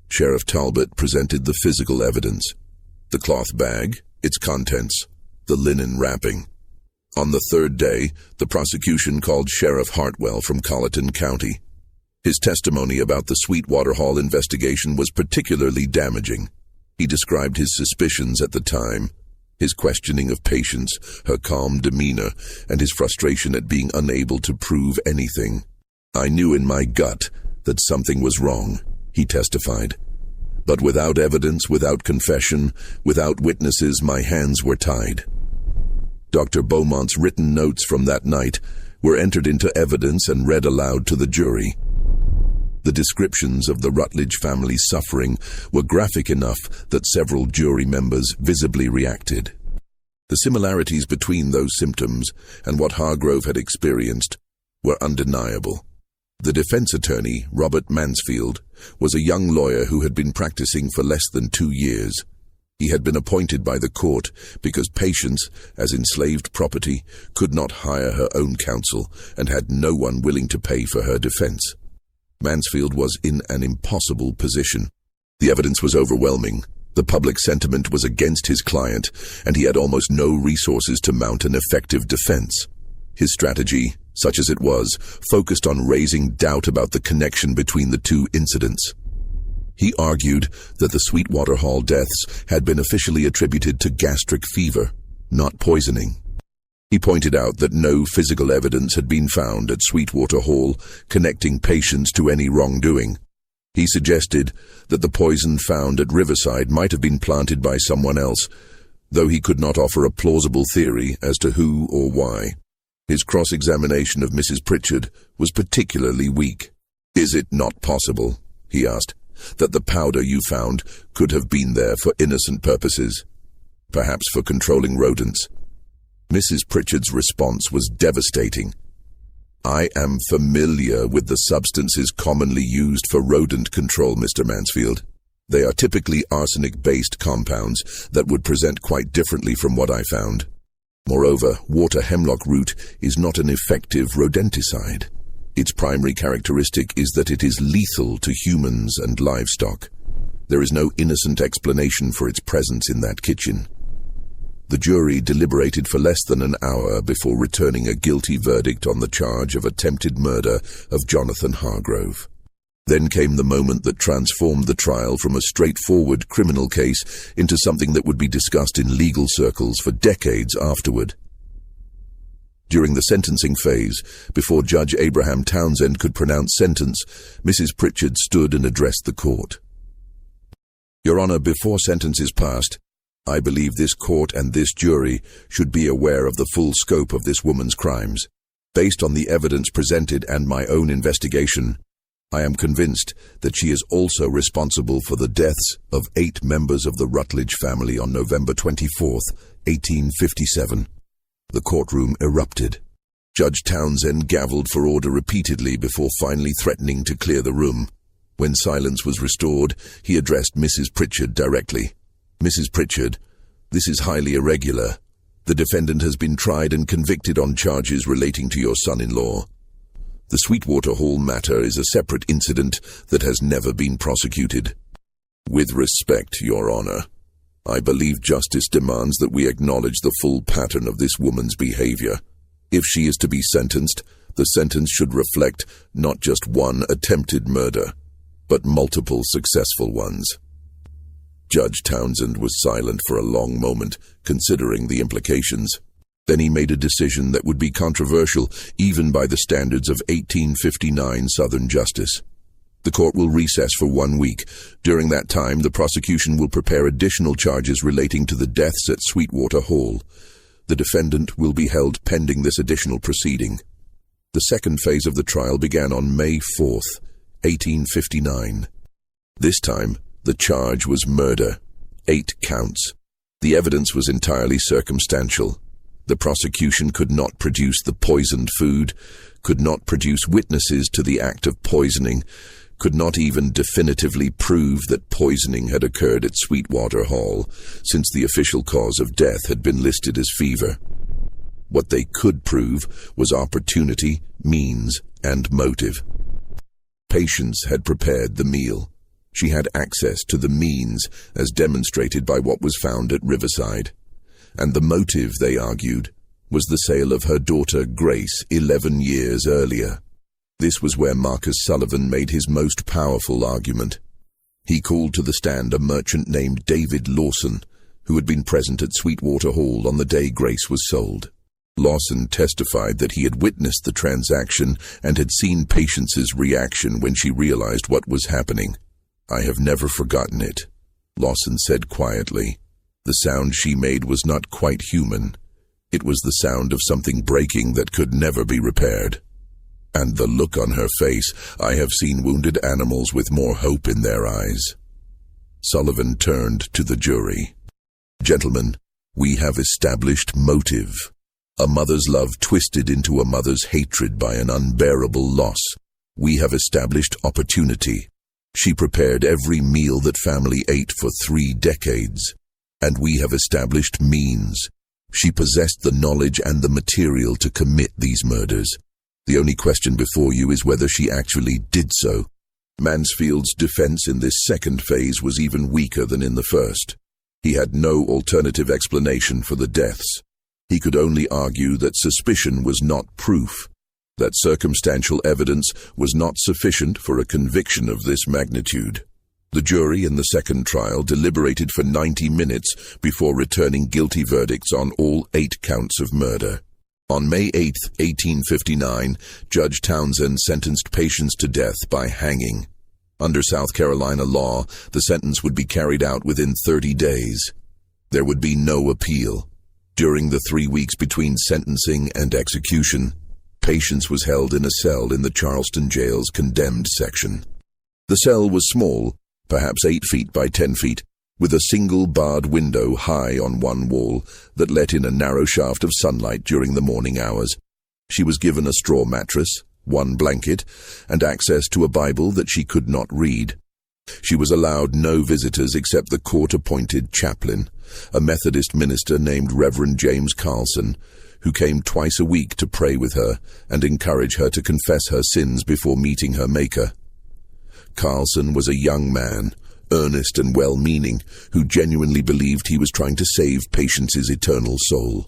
[SPEAKER 1] Sheriff Talbot presented the physical evidence: the cloth bag, its contents, the linen wrapping. On the third day, the prosecution called Sheriff Hartwell from Colleton County. His testimony about the Sweetwater Hall investigation was particularly damaging. He described his suspicions at the time, his questioning of Patience, her calm demeanor, and his frustration at being unable to prove anything. "I knew in my gut that something was wrong," he testified. "But without evidence, without confession, without witnesses, my hands were tied." Dr. Beaumont's written notes from that night were entered into evidence and read aloud to the jury. The descriptions of the Rutledge family's suffering were graphic enough that several jury members visibly reacted. The similarities between those symptoms and what Hargrove had experienced were undeniable. The defense attorney, Robert Mansfield, was a young lawyer who had been practicing for less than 2 years. He had been appointed by the court because Patience, as enslaved property, could not hire her own counsel and had no one willing to pay for her defense. Mansfield was in an impossible position. The evidence was overwhelming. The public sentiment was against his client, and he had almost no resources to mount an effective defense. His strategy, such as it was, focused on raising doubt about the connection between the two incidents. He argued that the Sweetwater Hall deaths had been officially attributed to gastric fever, not poisoning. He pointed out that no physical evidence had been found at Sweetwater Hall connecting Patience to any wrongdoing. He suggested that the poison found at Riverside might have been planted by someone else, though he could not offer a plausible theory as to who or why. His cross-examination of Mrs. Pritchard was particularly weak. "Is it not possible," he asked, "that the powder you found could have been there for innocent purposes, perhaps for controlling rodents?" Mrs. Pritchard's response was devastating. "I am familiar with the substances commonly used for rodent control, Mr. Mansfield. They are typically arsenic-based compounds that would present quite differently from what I found. Moreover, water hemlock root is not an effective rodenticide. Its primary characteristic is that it is lethal to humans and livestock. There is no innocent explanation for its presence in that kitchen." The jury deliberated for less than an hour before returning a guilty verdict on the charge of attempted murder of Jonathan Hargrove. Then came the moment that transformed the trial from a straightforward criminal case into something that would be discussed in legal circles for decades afterward. During the sentencing phase, before Judge Abraham Townsend could pronounce sentence, Mrs. Pritchard stood and addressed the court. "Your Honor, before sentence is passed, I believe this court and this jury should be aware of the full scope of this woman's crimes. Based on the evidence presented and my own investigation, I am convinced that she is also responsible for the deaths of 8 members of the Rutledge family on November 24, 1857. The courtroom erupted. Judge Townsend gavelled for order repeatedly before finally threatening to clear the room. When silence was restored, he addressed Mrs. Pritchard directly. "Mrs. Pritchard, this is highly irregular. The defendant has been tried and convicted on charges relating to your son-in-law. The Sweetwater Hall matter is a separate incident that has never been prosecuted. With respect, Your Honor, I believe justice demands that we acknowledge the full pattern of this woman's behavior. If she is to be sentenced, the sentence should reflect not just one attempted murder, but multiple successful ones. Judge Townsend was silent for a long moment, considering the implications. Then he made a decision that would be controversial even by the standards of 1859 Southern justice. The court will recess for 1 week. During that time, the prosecution will prepare additional charges relating to the deaths at Sweetwater Hall. The defendant will be held pending this additional proceeding. The second phase of the trial began on May 4th, 1859. This time, the charge was murder, 8 counts. The evidence was entirely circumstantial. The prosecution could not produce the poisoned food, could not produce witnesses to the act of poisoning, could not even definitively prove that poisoning had occurred at Sweetwater Hall, since the official cause of death had been listed as fever. What they could prove was opportunity, means, and motive. Patience had prepared the meal. She had access to the means, as demonstrated by what was found at Riverside. And the motive, they argued, was the sale of her daughter Grace 11 years earlier. This was where Marcus Sullivan made his most powerful argument. He called to the stand a merchant named David Lawson, who had been present at Sweetwater Hall on the day Grace was sold. Lawson testified that he had witnessed the transaction and had seen Patience's reaction when she realized what was happening. "I have never forgotten it," Lawson said quietly. The sound she made was not quite human. It was the sound of something breaking that could never be repaired. And the look on her face, I have seen wounded animals with more hope in their eyes. Sullivan turned to the jury. "Gentlemen, we have established motive. A mother's love twisted into a mother's hatred by an unbearable loss. We have established opportunity. She prepared every meal that family ate for 3 decades. And we have established means. She possessed the knowledge and the material to commit these murders. The only question before you is whether she actually did so." Mansfield's defense in this second phase was even weaker than in the first. He had no alternative explanation for the deaths. He could only argue that suspicion was not proof, that circumstantial evidence was not sufficient for a conviction of this magnitude. The jury in the second trial deliberated for 90 minutes before returning guilty verdicts on all 8 counts of murder. On May 8, 1859, Judge Townsend sentenced Patience to death by hanging. Under South Carolina law, the sentence would be carried out within 30 days. There would be no appeal. During the 3 weeks between sentencing and execution, Patience was held in a cell in the Charleston jail's condemned section. The cell was small, perhaps 8 feet by 10 feet, with a single barred window high on one wall that let in a narrow shaft of sunlight during the morning hours. She was given a straw mattress, 1 blanket, and access to a Bible that she could not read. She was allowed no visitors except the court-appointed chaplain, a Methodist minister named Reverend James Carlson, who came twice a week to pray with her and encourage her to confess her sins before meeting her Maker. Carlson was a young man, earnest and well-meaning, who genuinely believed he was trying to save Patience's eternal soul.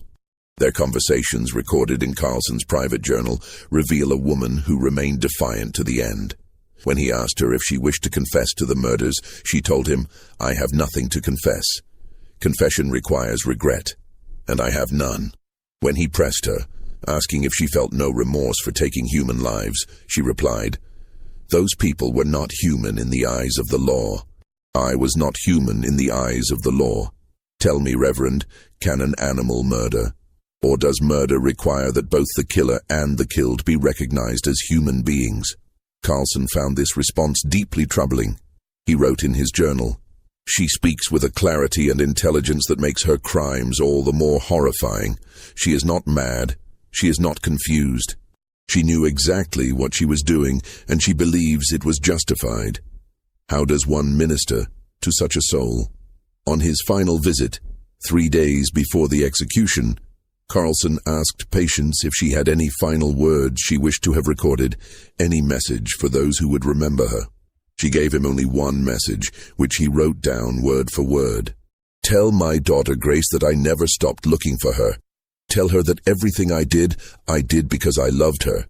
[SPEAKER 1] Their conversations, recorded in Carlson's private journal, reveal a woman who remained defiant to the end. When he asked her if she wished to confess to the murders, she told him, "I have nothing to confess. Confession requires regret, and I have none." When he pressed her, asking if she felt no remorse for taking human lives, she replied, "Those people were not human in the eyes of the law. I was not human in the eyes of the law. Tell me, Reverend, can an animal murder? Or does murder require that both the killer and the killed be recognized as human beings?" Carlson found this response deeply troubling. He wrote in his journal, "She speaks with a clarity and intelligence that makes her crimes all the more horrifying. She is not mad. She is not confused. She knew exactly what she was doing, and she believes it was justified. How does one minister to such a soul?" On his final visit, 3 days before the execution, Carlson asked Patience if she had any final words she wished to have recorded, any message for those who would remember her. She gave him only one message, which he wrote down word for word. "Tell my daughter Grace that I never stopped looking for her. Tell her that everything I did because I loved her.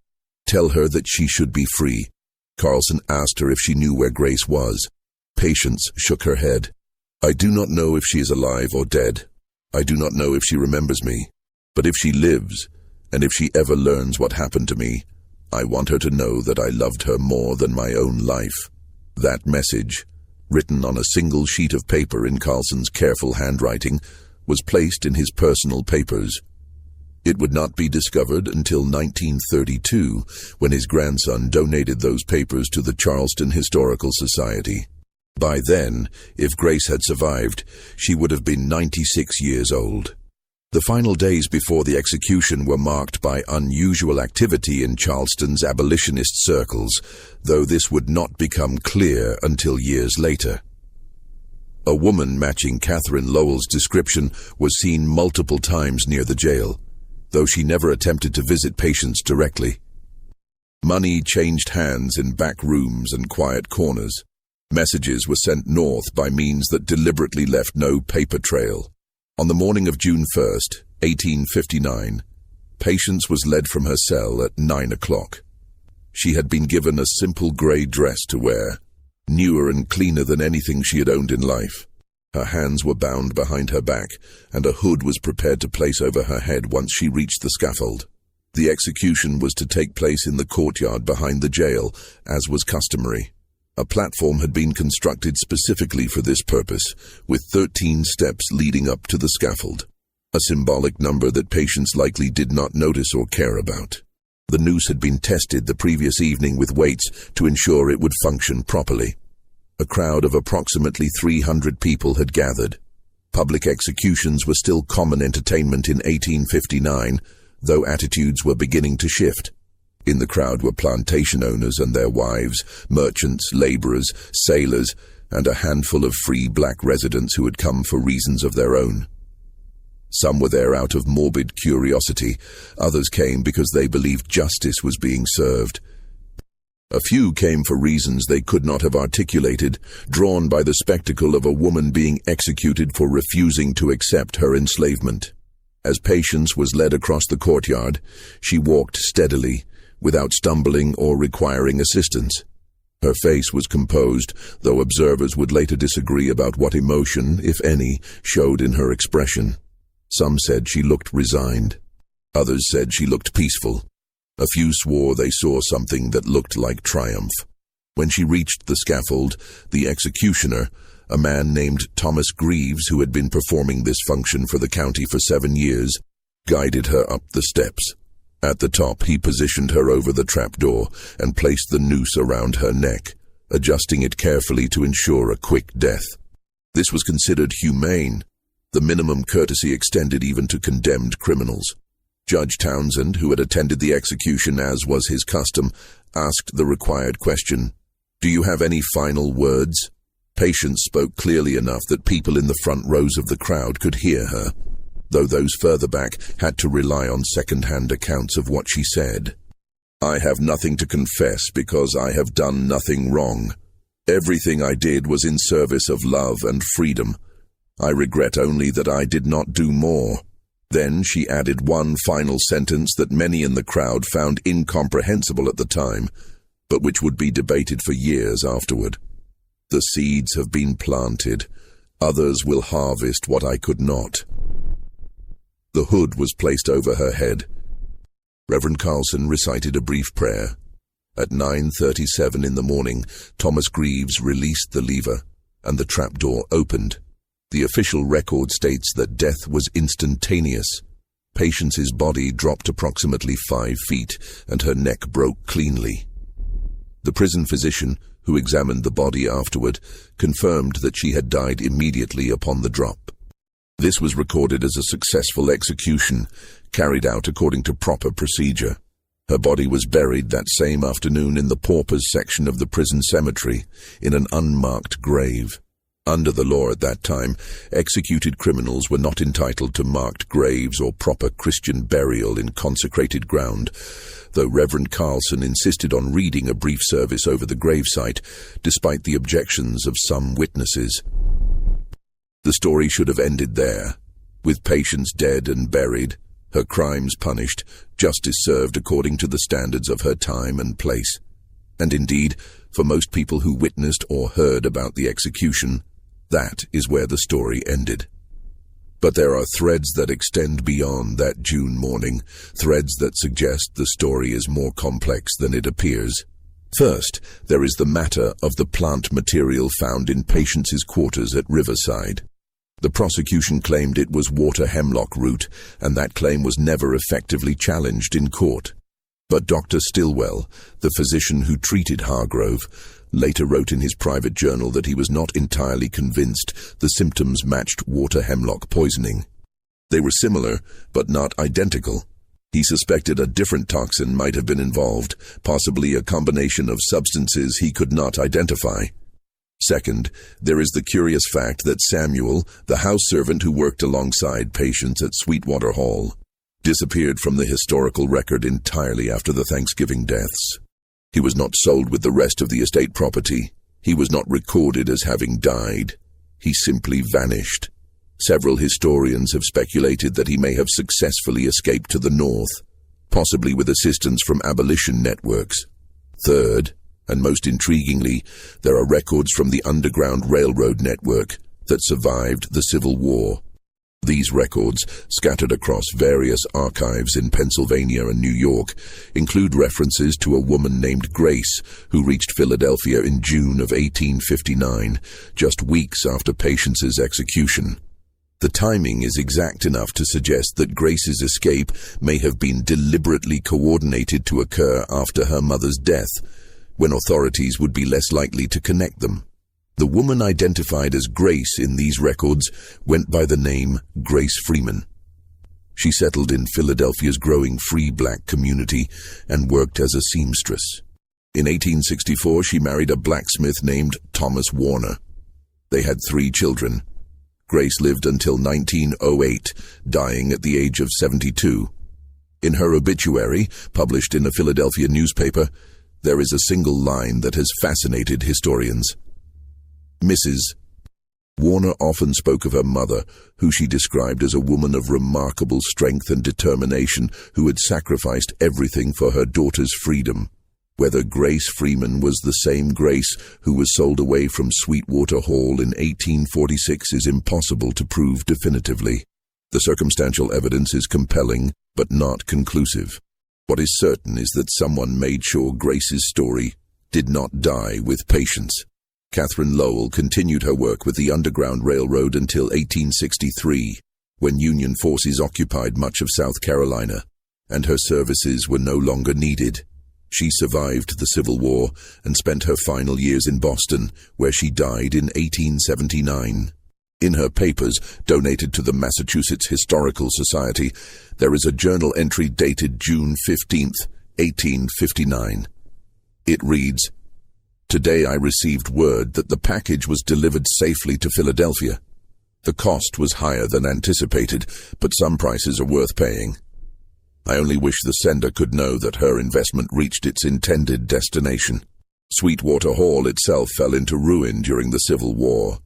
[SPEAKER 1] Tell her that she should be free." Carlson asked her if she knew where Grace was. Patience shook her head. "I do not know if she is alive or dead. I do not know if she remembers me. But if she lives, and if she ever learns what happened to me, I want her to know that I loved her more than my own life." That message, written on a single sheet of paper in Carlson's careful handwriting, was placed in his personal papers. It would not be discovered until 1932, when his grandson donated those papers to the Charleston Historical Society. By then, if Grace had survived, she would have been 96 years old. The final days before the execution were marked by unusual activity in Charleston's abolitionist circles, though this would not become clear until years later. A woman matching Catherine Lowell's description was seen multiple times near the jail, though she never attempted to visit patients directly. Money changed hands in back rooms and quiet corners. Messages were sent north by means that deliberately left no paper trail. On the morning of June 1st, 1859, Patience was led from her cell at 9 o'clock. She had been given a simple grey dress to wear, newer and cleaner than anything she had owned in life. Her hands were bound behind her back, and a hood was prepared to place over her head once she reached the scaffold. The execution was to take place in the courtyard behind the jail, as was customary. A platform had been constructed specifically for this purpose, with 13 steps leading up to the scaffold, a symbolic number that Patience likely did not notice or care about. The noose had been tested the previous evening with weights to ensure it would function properly. A crowd of approximately 300 people had gathered. Public executions were still common entertainment in 1859, though attitudes were beginning to shift. In the crowd were plantation owners and their wives, merchants, laborers, sailors, and a handful of free black residents who had come for reasons of their own. Some were there out of morbid curiosity, others came because they believed justice was being served. A few came for reasons they could not have articulated, drawn by the spectacle of a woman being executed for refusing to accept her enslavement. As Patience was led across the courtyard, she walked steadily, without stumbling or requiring assistance. Her face was composed, though observers would later disagree about what emotion, if any, showed in her expression. Some said she looked resigned. Others said she looked peaceful. A few swore they saw something that looked like triumph. When she reached the scaffold, the executioner, a man named Thomas Greaves, who had been performing this function for the county for 7 years, guided her up the steps. At the top, he positioned her over the trapdoor and placed the noose around her neck, adjusting it carefully to ensure a quick death. This was considered humane, the minimum courtesy extended even to condemned criminals. Judge Townsend, who had attended the execution as was his custom, asked the required question, "Do you have any final words?" Patience spoke clearly enough that people in the front rows of the crowd could hear her, though those further back had to rely on second-hand accounts of what she said. "I have nothing to confess because I have done nothing wrong. Everything I did was in service of love and freedom. I regret only that I did not do more." Then she added one final sentence that many in the crowd found incomprehensible at the time, but which would be debated for years afterward. "The seeds have been planted. Others will harvest what I could not." The hood was placed over her head. Reverend Carlson recited a brief prayer. At 9:37 in the morning, Thomas Greaves released the lever, and the trapdoor opened. The official record states that death was instantaneous. Patience's body dropped approximately 5 feet, and her neck broke cleanly. The prison physician, who examined the body afterward, confirmed that she had died immediately upon the drop. This was recorded as a successful execution, carried out according to proper procedure. Her body was buried that same afternoon in the paupers section of the prison cemetery, in an unmarked grave. Under the law at that time, executed criminals were not entitled to marked graves or proper Christian burial in consecrated ground, though Reverend Carlson insisted on reading a brief service over the gravesite, despite the objections of some witnesses. The story should have ended there, with Patience dead and buried, her crimes punished, justice served according to the standards of her time and place. And indeed, for most people who witnessed or heard about the execution, that is where the story ended. But there are threads that extend beyond that June morning, threads that suggest the story is more complex than it appears. First, there is the matter of the plant material found in Patience's quarters at Riverside. The prosecution claimed it was water hemlock root, and that claim was never effectively challenged in court. But Dr. Stilwell, the physician who treated Hargrove, later wrote in his private journal that he was not entirely convinced the symptoms matched water hemlock poisoning. They were similar, but not identical. He suspected a different toxin might have been involved, possibly a combination of substances he could not identify. Second, there is the curious fact that Samuel, the house servant who worked alongside Patience at Sweetwater Hall, disappeared from the historical record entirely after the Thanksgiving deaths. He was not sold with the rest of the estate property. He was not recorded as having died. He simply vanished. Several historians have speculated that he may have successfully escaped to the north, possibly with assistance from abolition networks. Third, and most intriguingly, there are records from the Underground Railroad network that survived the Civil War. These records, scattered across various archives in Pennsylvania and New York, include references to a woman named Grace who reached Philadelphia in June of 1859, just weeks after Patience's execution. The timing is exact enough to suggest that Grace's escape may have been deliberately coordinated to occur after her mother's death, when authorities would be less likely to connect them. The woman identified as Grace in these records went by the name Grace Freeman. She settled in Philadelphia's growing free black community and worked as a seamstress. In 1864, she married a blacksmith named Thomas Warner. They had 3 children. Grace lived until 1908, dying at the age of 72. In her obituary, published in a Philadelphia newspaper, there is a single line that has fascinated historians. Mrs. Warner often spoke of her mother, who she described as a woman of remarkable strength and determination who had sacrificed everything for her daughter's freedom. Whether Grace Freeman was the same Grace who was sold away from Sweetwater Hall in 1846 is impossible to prove definitively. The circumstantial evidence is compelling, but not conclusive. What is certain is that someone made sure Grace's story did not die with Patience. Catherine Lowell continued her work with the Underground Railroad until 1863, when Union forces occupied much of South Carolina, and her services were no longer needed. She survived the Civil War and spent her final years in Boston, where she died in 1879. In her papers, donated to the Massachusetts Historical Society, there is a journal entry dated June 15, 1859. It reads, "Today I received word that the package was delivered safely to Philadelphia. The cost was higher than anticipated, but some prices are worth paying. I only wish the sender could know that her investment reached its intended destination." Sweetwater Hall itself fell into ruin during the Civil War.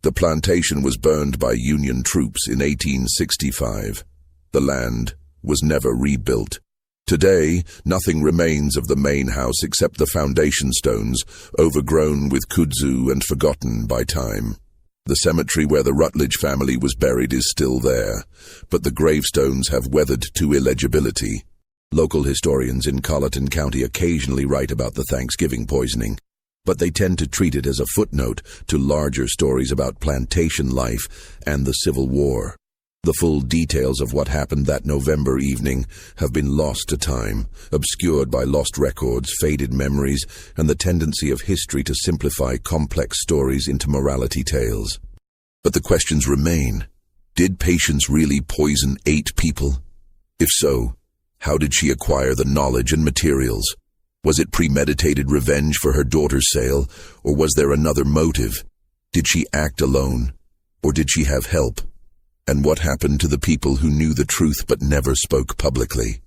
[SPEAKER 1] The plantation was burned by Union troops in 1865. The land was never rebuilt. Today, nothing remains of the main house except the foundation stones, overgrown with kudzu and forgotten by time. The cemetery where the Rutledge family was buried is still there, but the gravestones have weathered to illegibility. Local historians in Colleton County occasionally write about the Thanksgiving poisoning, but they tend to treat it as a footnote to larger stories about plantation life and the Civil War. The full details of what happened that November evening have been lost to time, obscured by lost records, faded memories, and the tendency of history to simplify complex stories into morality tales. But the questions remain. Did Patience really poison 8 people? If so, how did she acquire the knowledge and materials? Was it premeditated revenge for her daughter's sale, or was there another motive? Did she act alone, or did she have help? And what happened to the people who knew the truth but never spoke publicly?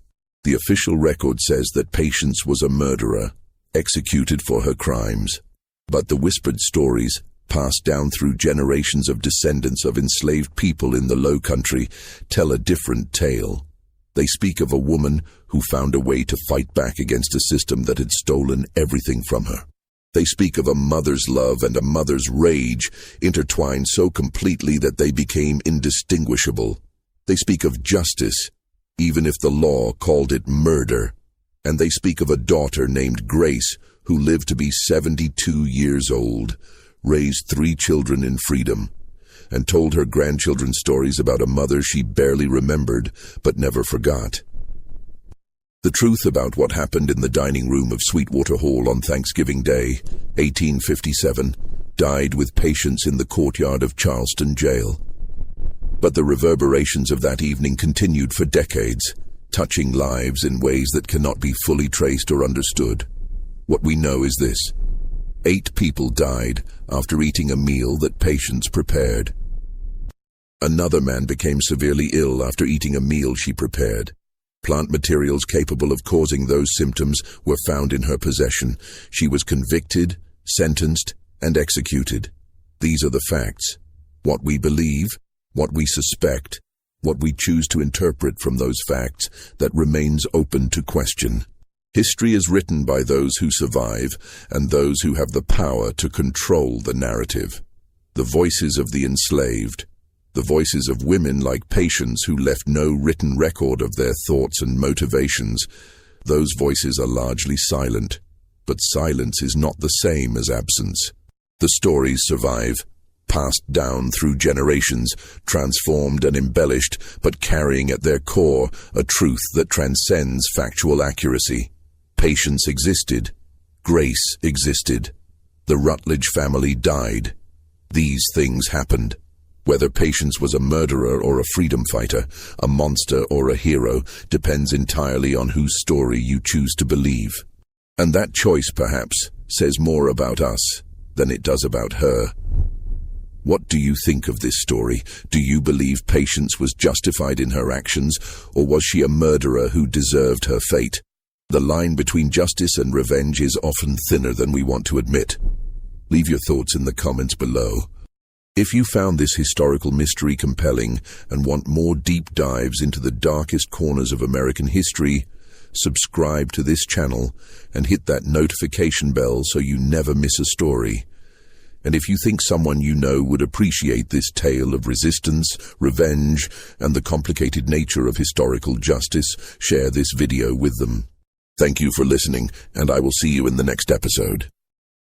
[SPEAKER 1] The official record says that Patience was a murderer, executed for her crimes. But the whispered stories, passed down through generations of descendants of enslaved people in the Low Country, tell a different tale. They speak of a woman who found a way to fight back against a system that had stolen everything from her. They speak of a mother's love and a mother's rage, intertwined so completely that they became indistinguishable. They speak of justice, even if the law called it murder. And they speak of a daughter named Grace, who lived to be 72 years old, raised 3 children in freedom, and told her grandchildren stories about a mother she barely remembered but never forgot. The truth about what happened in the dining room of Sweetwater Hall on Thanksgiving Day, 1857, died with Patience in the courtyard of Charleston Jail. But the reverberations of that evening continued for decades, touching lives in ways that cannot be fully traced or understood. What we know is this: 8 people died after eating a meal that Patience prepared. Another man became severely ill after eating a meal she prepared. Plant materials capable of causing those symptoms were found in her possession. She was convicted, sentenced, and executed. These are the facts. What we believe, what we suspect, what we choose to interpret from those facts, that remains open to question. History is written by those who survive and those who have the power to control the narrative. The voices of the enslaved, the voices of women like Patience who left no written record of their thoughts and motivations, those voices are largely silent. But silence is not the same as absence. The stories survive, passed down through generations, transformed and embellished, but carrying at their core a truth that transcends factual accuracy. Patience existed. Grace existed. The Rutledge family died. These things happened. Whether Patience was a murderer or a freedom fighter, a monster or a hero, depends entirely on whose story you choose to believe. And that choice, perhaps, says more about us than it does about her. What do you think of this story? Do you believe Patience was justified in her actions, or was she a murderer who deserved her fate? The line between justice and revenge is often thinner than we want to admit. Leave your thoughts in the comments below. If you found this historical mystery compelling and want more deep dives into the darkest corners of American history, subscribe to this channel and hit that notification bell so you never miss a story. And if you think someone you know would appreciate this tale of resistance, revenge, and the complicated nature of historical justice, share this video with them. Thank you for listening, and I will see you in the next episode.